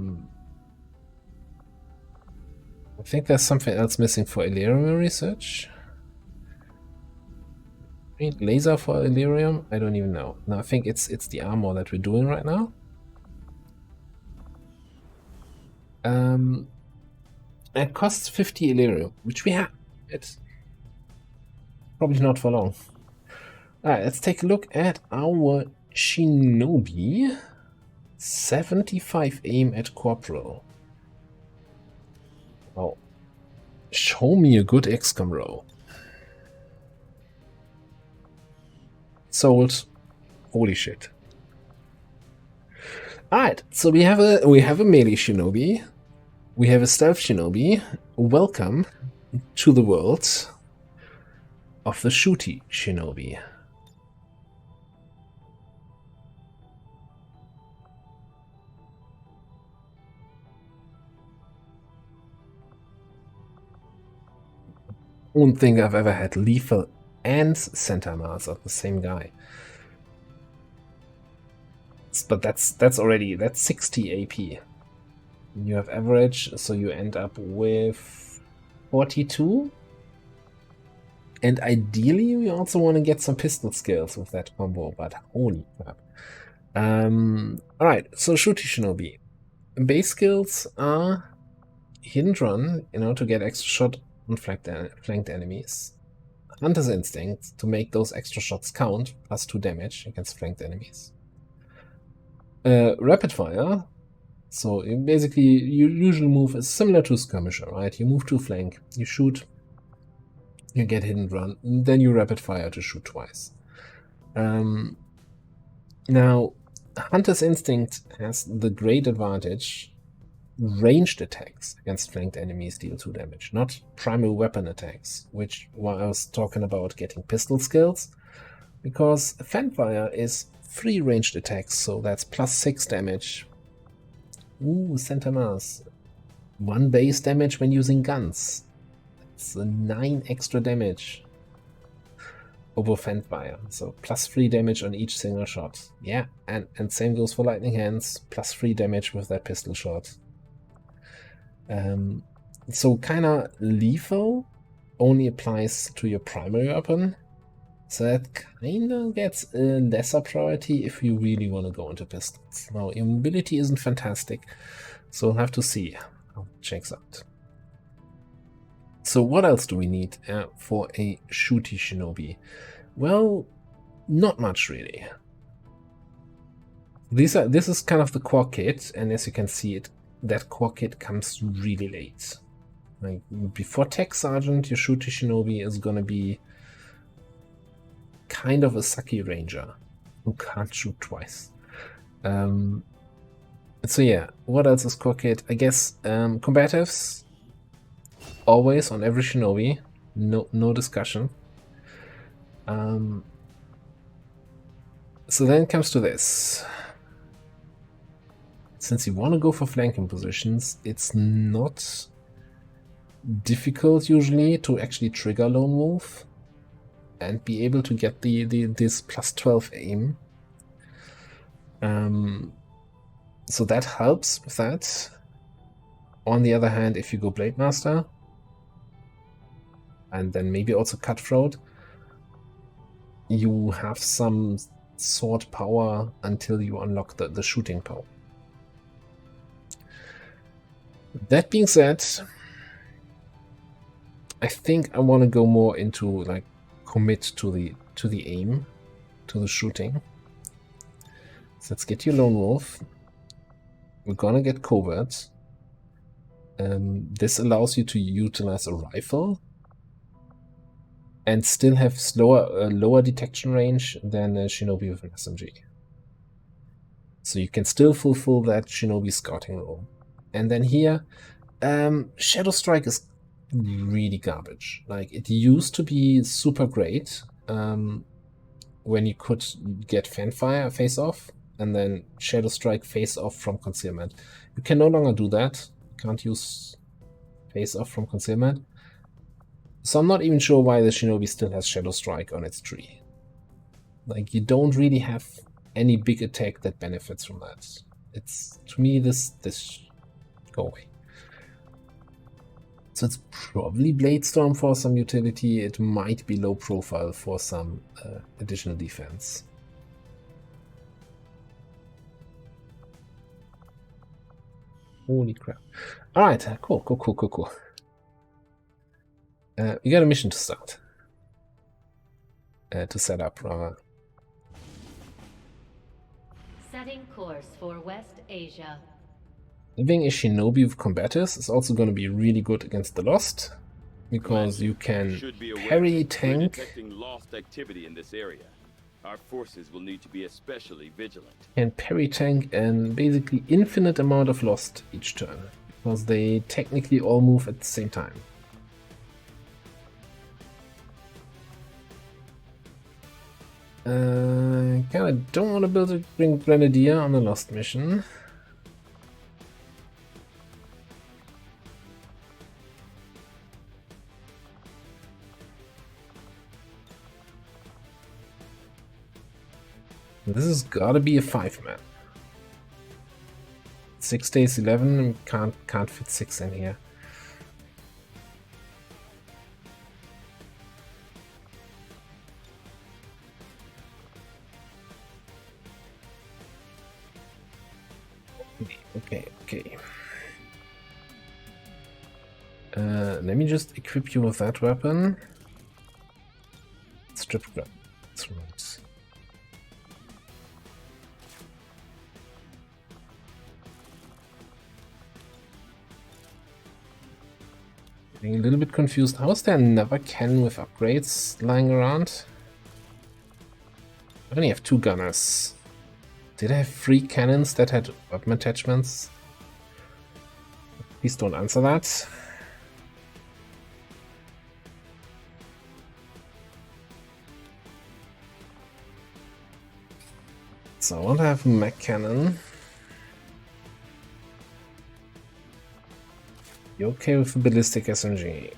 think there's something else missing for Illyrium research. Laser for Illyrium? I don't even know. No, I think it's the armor that we're doing right now. It costs 50 Illyrium, which we have. It's probably not for long. Alright, let's take a look at our Shinobi. 75 aim at Corporal. Oh. Show me a good XCOM roll. Sold. Holy shit. Alright, so we have a melee Shinobi. We have a stealth Shinobi. Welcome to the world of the shooty Shinobi. I don't think I've ever had lethal and Centaur Mars of the same guy. But that's 60 AP. You have average, so you end up with 42. And ideally, we also want to get some pistol skills with that combo, but holy crap. Alright, so Shooty Shinobi. Base skills are Hidden Run, to get extra shot on flanked enemies. Hunter's Instinct, to make those extra shots count, +2 damage against flanked enemies. Rapid Fire, so basically your usual move is similar to Skirmisher, right? You move to flank, you shoot, you get Hidden Run, then you Rapid Fire to shoot twice. Now, Hunter's Instinct has the great advantage: ranged attacks against flanked enemies deal 2 damage, not primary weapon attacks, which while I was talking about getting pistol skills, because Fanfire is 3 ranged attacks, so that's +6 damage. Ooh, Centaur Mars. 1 base damage when using guns. That's 9 extra damage over Fanfire, so +3 damage on each single shot. Yeah, and same goes for Lightning Hands, +3 damage with that pistol shot. So kinda lethal only applies to your primary weapon, so that kinda gets a lesser priority if you really want to go into pistols. Now, your mobility isn't fantastic, so we'll have to see how it checks out. So what else do we need for a shooty Shinobi? Well, not much really. This is kind of the core kit, and as you can see, that core kit comes really late. Like, before Tech Sergeant, your shooty Shinobi is gonna be kind of a sucky ranger who can't shoot twice. So yeah, what else is core kit? I guess combatives, always on every Shinobi, no discussion. So then it comes to this. Since you want to go for flanking positions, it's not difficult usually to actually trigger Lone Wolf and be able to get this +12 aim. So that helps with that. On the other hand, if you go Blade Master and then maybe also Cutthroat, you have some sword power until you unlock the shooting power. That being said, I think I want to go more into like commit to the aim, to the shooting. So let's get you Lone Wolf. We're gonna get Covert. This allows you to utilize a rifle and still have lower detection range than a Shinobi with an SMG. So you can still fulfill that Shinobi scouting role. And then here, Shadow Strike is really garbage. Like, it used to be super great when you could get Fanfire face off, and then Shadow Strike face off from concealment. You can no longer do that. You can't use face off from concealment. So I'm not even sure why the Shinobi still has Shadow Strike on its tree. Like, you don't really have any big attack that benefits from that. It's, to me, this go away. So it's probably Bladestorm for some utility. It might be low profile for some additional defense. Holy crap. Alright, cool. We got a mission to start. To set up, rather. Setting course for West Asia. Having a Shinobi with combatives is also going to be really good against the Lost, because you can parry tank. Detecting lost activity in this area. Our forces will need to be especially vigilant. And parry tank and basically infinite amount of Lost each turn, because they technically all move at the same time. Kinda don't want to build a Grenadier on the Lost mission. This has gotta be a 5-man. 6 days 11, can't fit 6 in here. Okay. Let me just equip you with that weapon. Strip grab. That's right. Getting a little bit confused. How is there another cannon with upgrades lying around? I only have 2 gunners. Did I have 3 cannons that had weapon attachments? Please don't answer that. So I want to have a mech cannon. You okay with the ballistic SMG?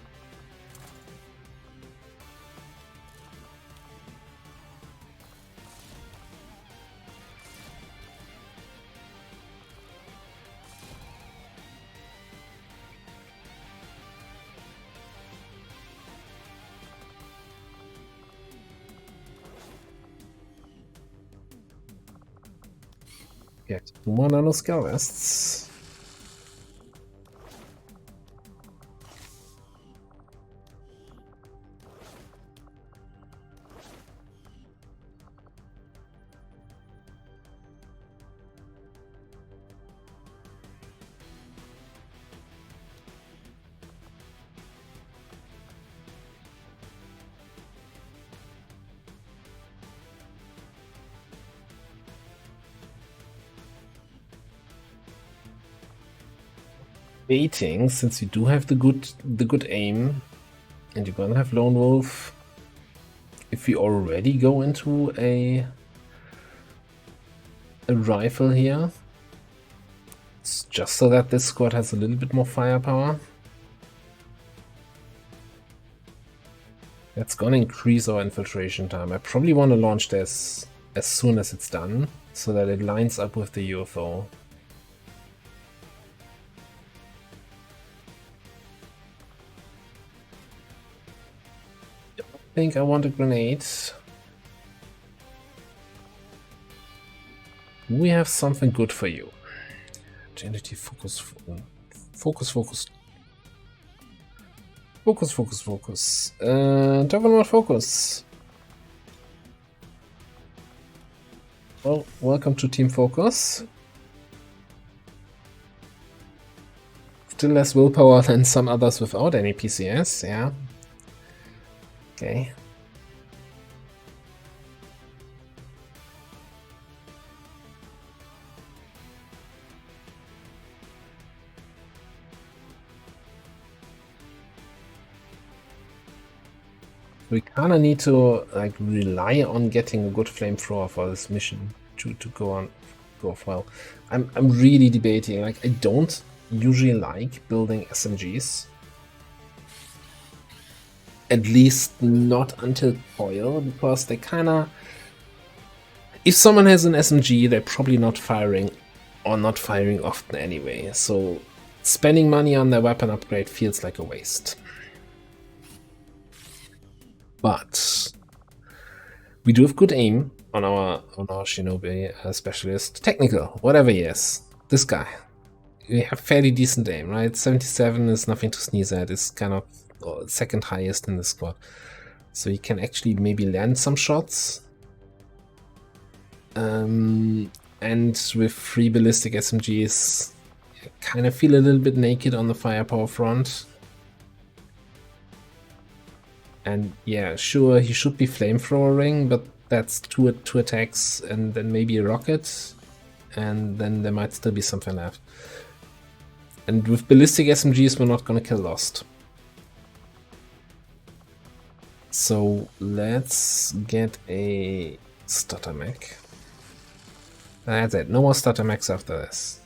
Get 2 more nanoscale vests. Waiting, since you do have the good aim, and you're gonna have Lone Wolf. If we already go into a rifle here, it's just so that this squad has a little bit more firepower. That's gonna increase our infiltration time. I probably want to launch this as soon as it's done, so that it lines up with the UFO. I think I want a grenade. We have something good for you. Agility, focus. Talking about focus. Well, welcome to Team Focus. Still less willpower than some others without any PCS, yeah. Okay. We kinda need to like rely on getting a good flamethrower for this mission. to go off well. I'm really debating. Like, I don't usually like building SMGs. At least not until coil, because they kinda... If someone has an SMG, they're probably not firing, or not firing often anyway, so spending money on their weapon upgrade feels like a waste. But we do have good aim on our Shinobi specialist. Technical, whatever he is. This guy. We have fairly decent aim, right? 77 is nothing to sneeze at. It's kind of second highest in the squad. So he can actually maybe land some shots. And with 3 ballistic SMGs, I kind of feel a little bit naked on the firepower front. And yeah, sure, he should be flamethrowering, but that's two attacks and then maybe a rocket. And then there might still be something left. And with ballistic SMGs, we're not gonna kill Lost. So let's get a stutter mech. That's it, no more stutter mechs after this.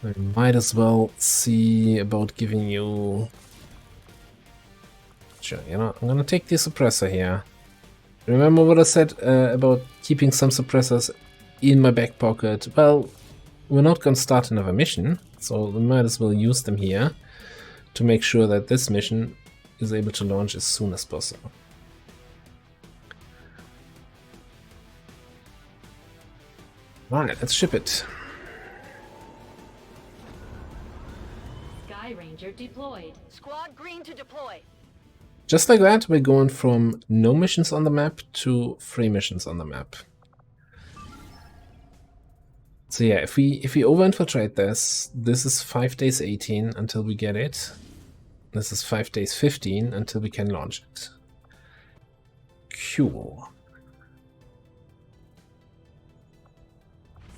I might as well see about giving you... Sure, you know, I'm gonna take the suppressor here. Remember what I said about keeping some suppressors in my back pocket? Well, we're not gonna start another mission, so we might as well use them here to make sure that this mission is able to launch as soon as possible. Alright, let's ship it. Sky Ranger deployed. Squad green to deploy. Just like that, we're going from no missions on the map to 3 missions on the map. So yeah, if we over-infiltrate this is 5 days 18 until we get it. This is 5 days 15 until we can launch it. Cool.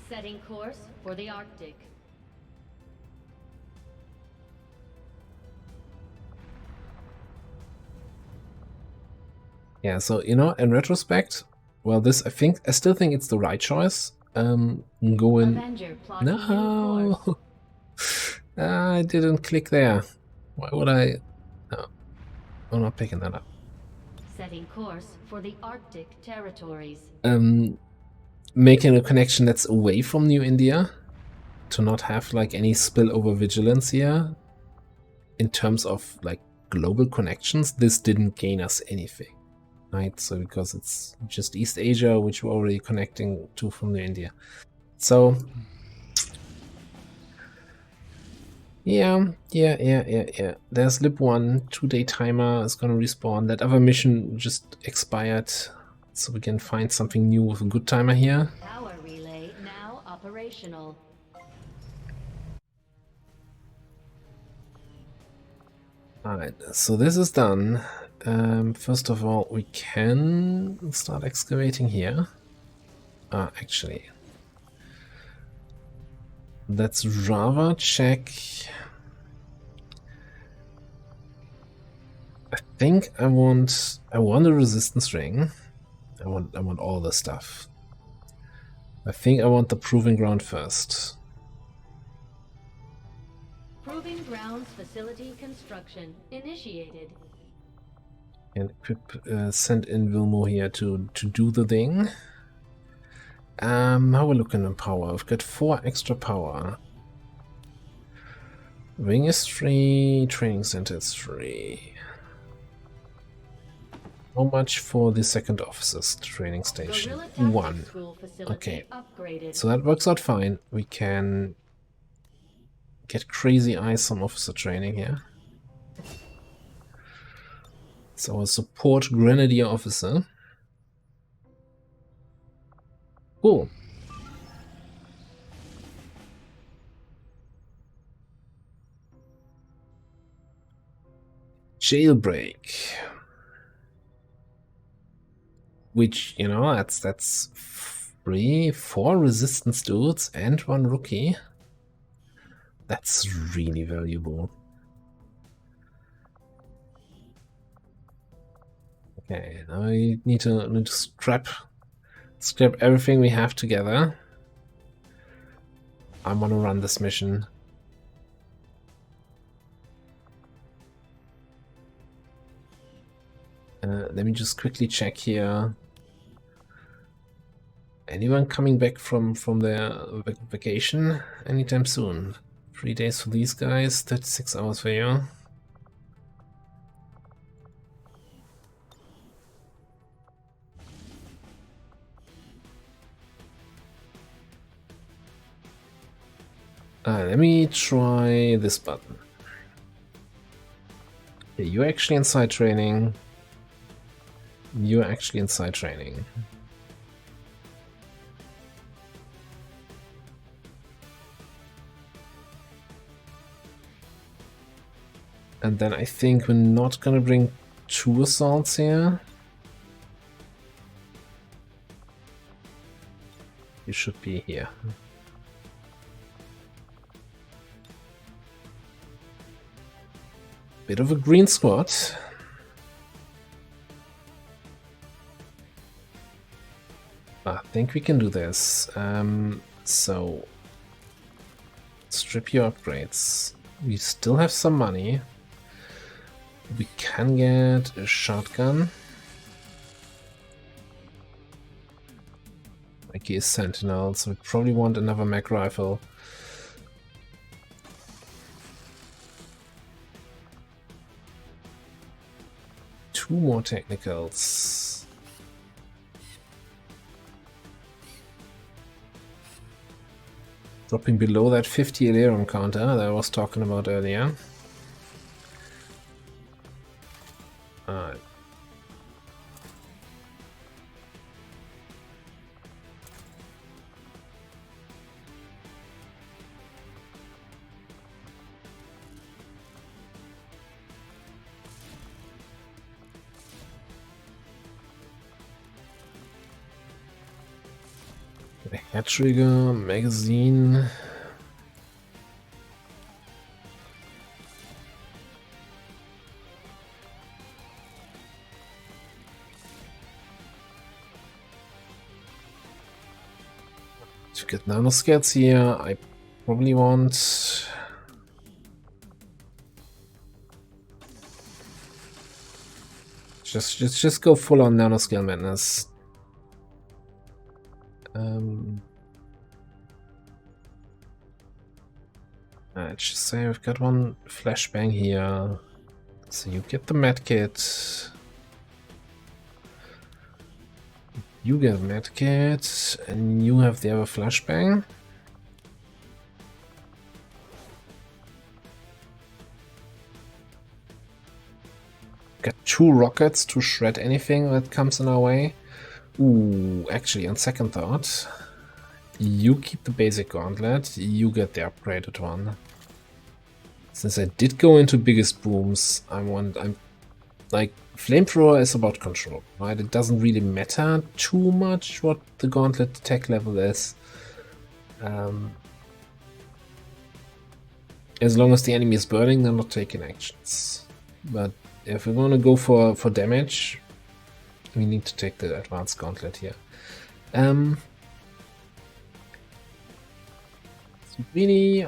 Setting course for the Arctic. Yeah, so, you know, in retrospect, well, this, I still think it's the right choice. Going... No! I didn't click there. Why would I... No. I'm not picking that up. Setting course for the Arctic territories. Making a connection that's away from New India to not have, like, any spillover vigilance here. In terms of, like, global connections, this didn't gain us anything. Right, so because it's just East Asia, which we're already connecting to from India. So yeah. There's Lib 1, 2-day timer is gonna respawn. That other mission just expired, so we can find something new with a good timer here. Power relay now operational. Alright, so this is done. First of all, we can start excavating here. Actually, let's rather check. I think I want a resistance ring. I want all the stuff. I think I want the proving ground first. Proving grounds facility construction initiated. And equip, send in Wilmo here to do the thing. How we're looking on power? We've got 4 extra power. Wing is 3, training center is 3. How much for the second officer's training station? 1. Okay, so that works out fine. We can get crazy eyes on officer training here. So our support grenadier officer. Cool. Jailbreak. Which, you know, that's 4 resistance dudes and 1 rookie. That's really valuable. Okay, now we need to scrap everything we have together. I want to run this mission. Let me just quickly check here. Anyone coming back from their vacation anytime soon? 3 days for these guys, 36 hours for you. Let me try this button. Okay, you're actually inside training. You're actually inside training. And then I think we're not gonna bring 2 assaults here. You should be here. Bit of a green squad. I think we can do this. So strip your upgrades. We still have some money. We can get a shotgun. Like he is sentinel, so we probably want another mag rifle. Two more technicals. Dropping below that 50 Elerium counter that I was talking about earlier. The head trigger, magazine. To get nanoscales here, I probably want just go full on nanoscale madness. Let's just say we've got one flashbang here. So you get the medkit. You get a medkit, and you have the other flashbang. Got 2 rockets to shred anything that comes in our way. Ooh, actually, on second thought, you keep the basic gauntlet, you get the upgraded one. Since I did go into biggest booms, I'm like, flamethrower is about control, right? It doesn't really matter too much what the gauntlet attack level is. As long as the enemy is burning, they're not taking actions. But if we're gonna go for damage, we need to take the advanced gauntlet here. So really,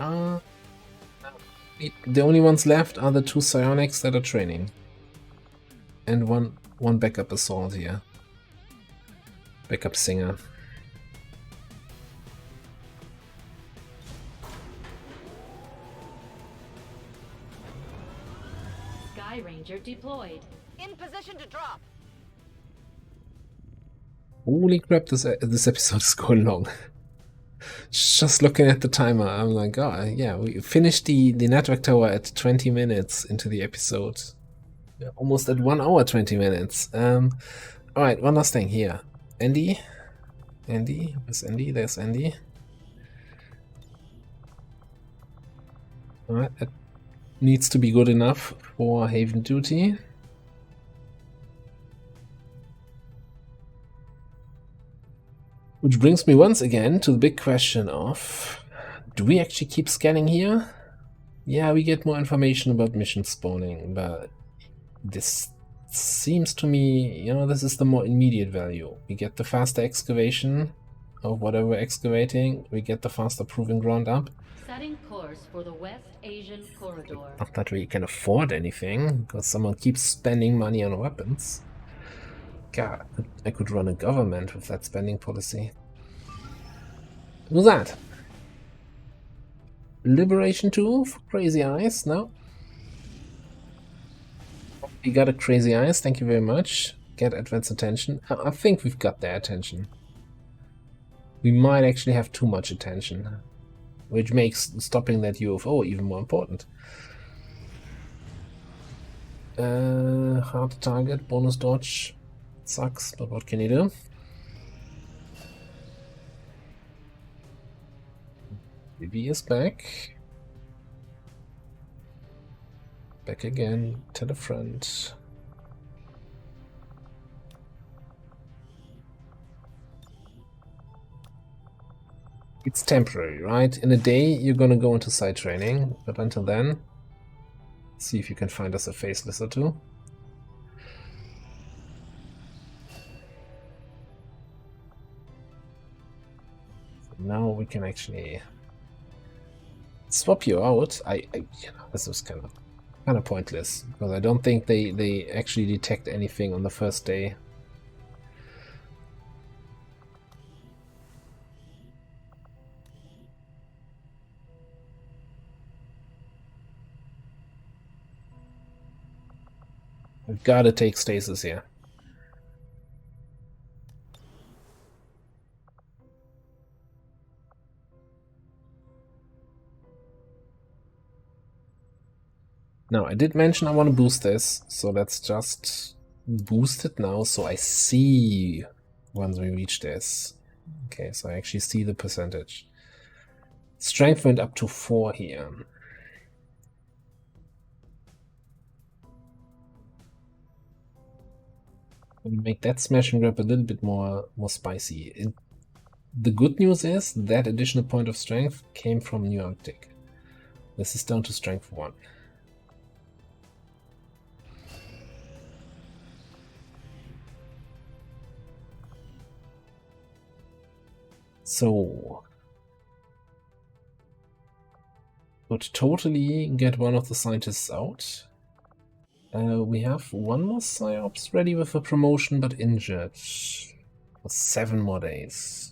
the only ones left are the 2 psionics that are training. And one backup assault here. Backup singer. Sky Ranger deployed. In position to drop. Holy crap, this episode is going long. Just looking at the timer, I'm like, oh yeah, we finished the network tower at 20 minutes into the episode. We're almost at 1 hour 20 minutes. Alright, one last thing here. Andy? Where's Andy? There's Andy. Alright, that needs to be good enough for Haven duty. Which brings me once again to the big question of, do we actually keep scanning here? Yeah, we get more information about mission spawning, but this seems to me, you know, this is the more immediate value. We get the faster excavation of whatever we're excavating, we get the faster proving ground up. Setting course for the West Asian corridor. Not that we can afford anything, because someone keeps spending money on weapons. God, I could run a government with that spending policy. Who's that? Liberation 2 for Crazy Eyes? No? We got a Crazy Eyes, thank you very much. Get advanced attention. I think we've got their attention. We might actually have too much attention, which makes stopping that UFO even more important. Hard to target, bonus dodge. Sucks, but what can you do? BB is back. Back again to the front. It's temporary, right? In a day you're gonna go into site training, but until then, see if you can find us a faceless or two. So now we can actually swap you out. You know, this is kind of pointless because I don't think they actually detect anything on the first day. I've got to take stasis here. Now, I did mention I want to boost this, so let's just boost it now so I see once we reach this. Okay, so I actually see the percentage. Strength went up to 4 here. Make that smash and grab a little bit more spicy. The good news is that additional point of strength came from New Arctic. This is down to strength 1. So would totally get one of the scientists out. We have one more PsyOps ready with a promotion, but injured for 7 more days.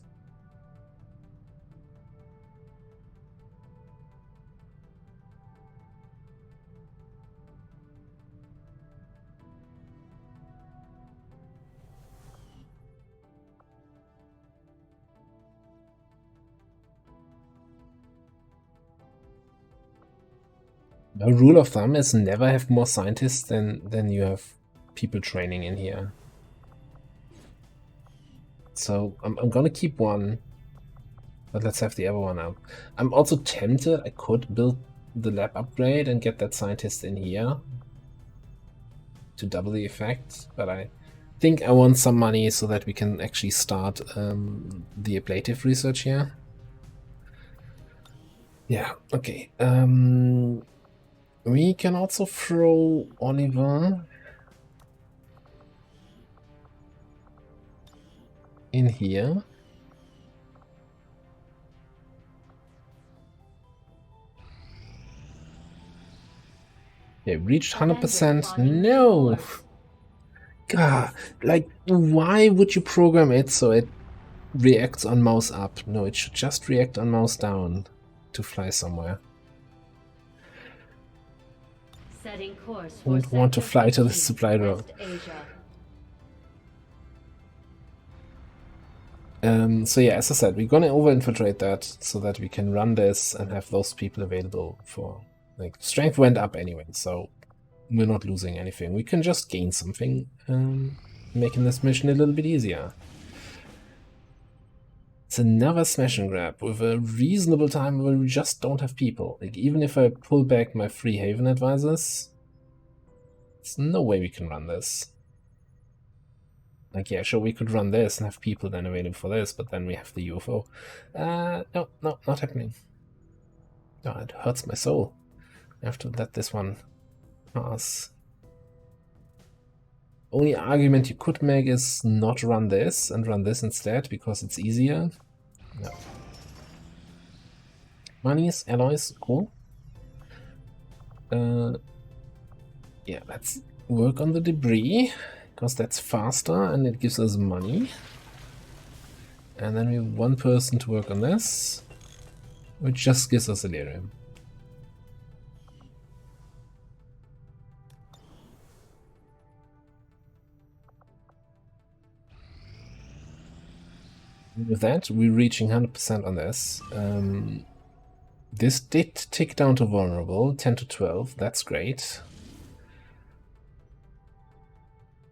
A rule of thumb is never have more scientists than you have people training in here. So I'm gonna keep one, but let's have the other one out. I'm also tempted, I could build the lab upgrade and get that scientist in here to double the effect, but I think I want some money so that we can actually start the ablative research here. Yeah, okay. We can also throw Oliver in here. Yeah, reached 100%. No! God, like, why would you program it so it reacts on mouse up? No, it should just react on mouse down to fly somewhere. Setting course for Wouldn't want to fly to the supply drop. So yeah, as I said, we're gonna over-infiltrate that so that we can run this and have those people available for, like, strength went up anyway, so we're not losing anything. We can just gain something, making this mission a little bit easier. It's another smash and grab with a reasonable time where we just don't have people. Like, even if I pull back my free haven advisors, there's no way we can run this. Like, yeah, sure, we could run this and have people then available for this, but then we have the UFO. No, not happening. Oh, it hurts my soul. I have to let this one pass. Only argument you could make is not run this and run this instead because it's easier. No. Monies, alloys, cool. Yeah, let's work on the debris because that's faster and it gives us money. And then we have one person to work on this, which just gives us Delirium. With that, we're reaching 100% on this. This did tick down to vulnerable, 10 to 12, that's great.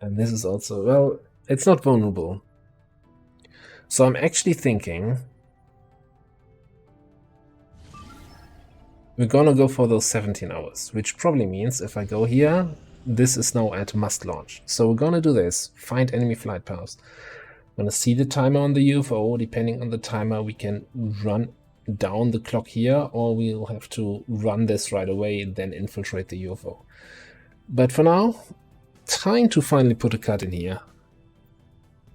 And this is also, well, it's not vulnerable. So I'm actually thinking we're gonna go for those 17 hours, which probably means if I go here, this is now at must launch. So we're gonna do this, find enemy flight paths. I'm gonna see the timer on the UFO. Depending on the timer, we can run down the clock here, or we'll have to run this right away and then infiltrate the UFO. But for now, time to finally put a cut in here.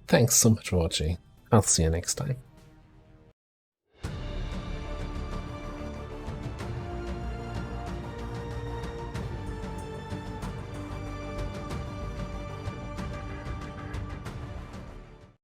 Thanks so much for watching. I'll see you next time.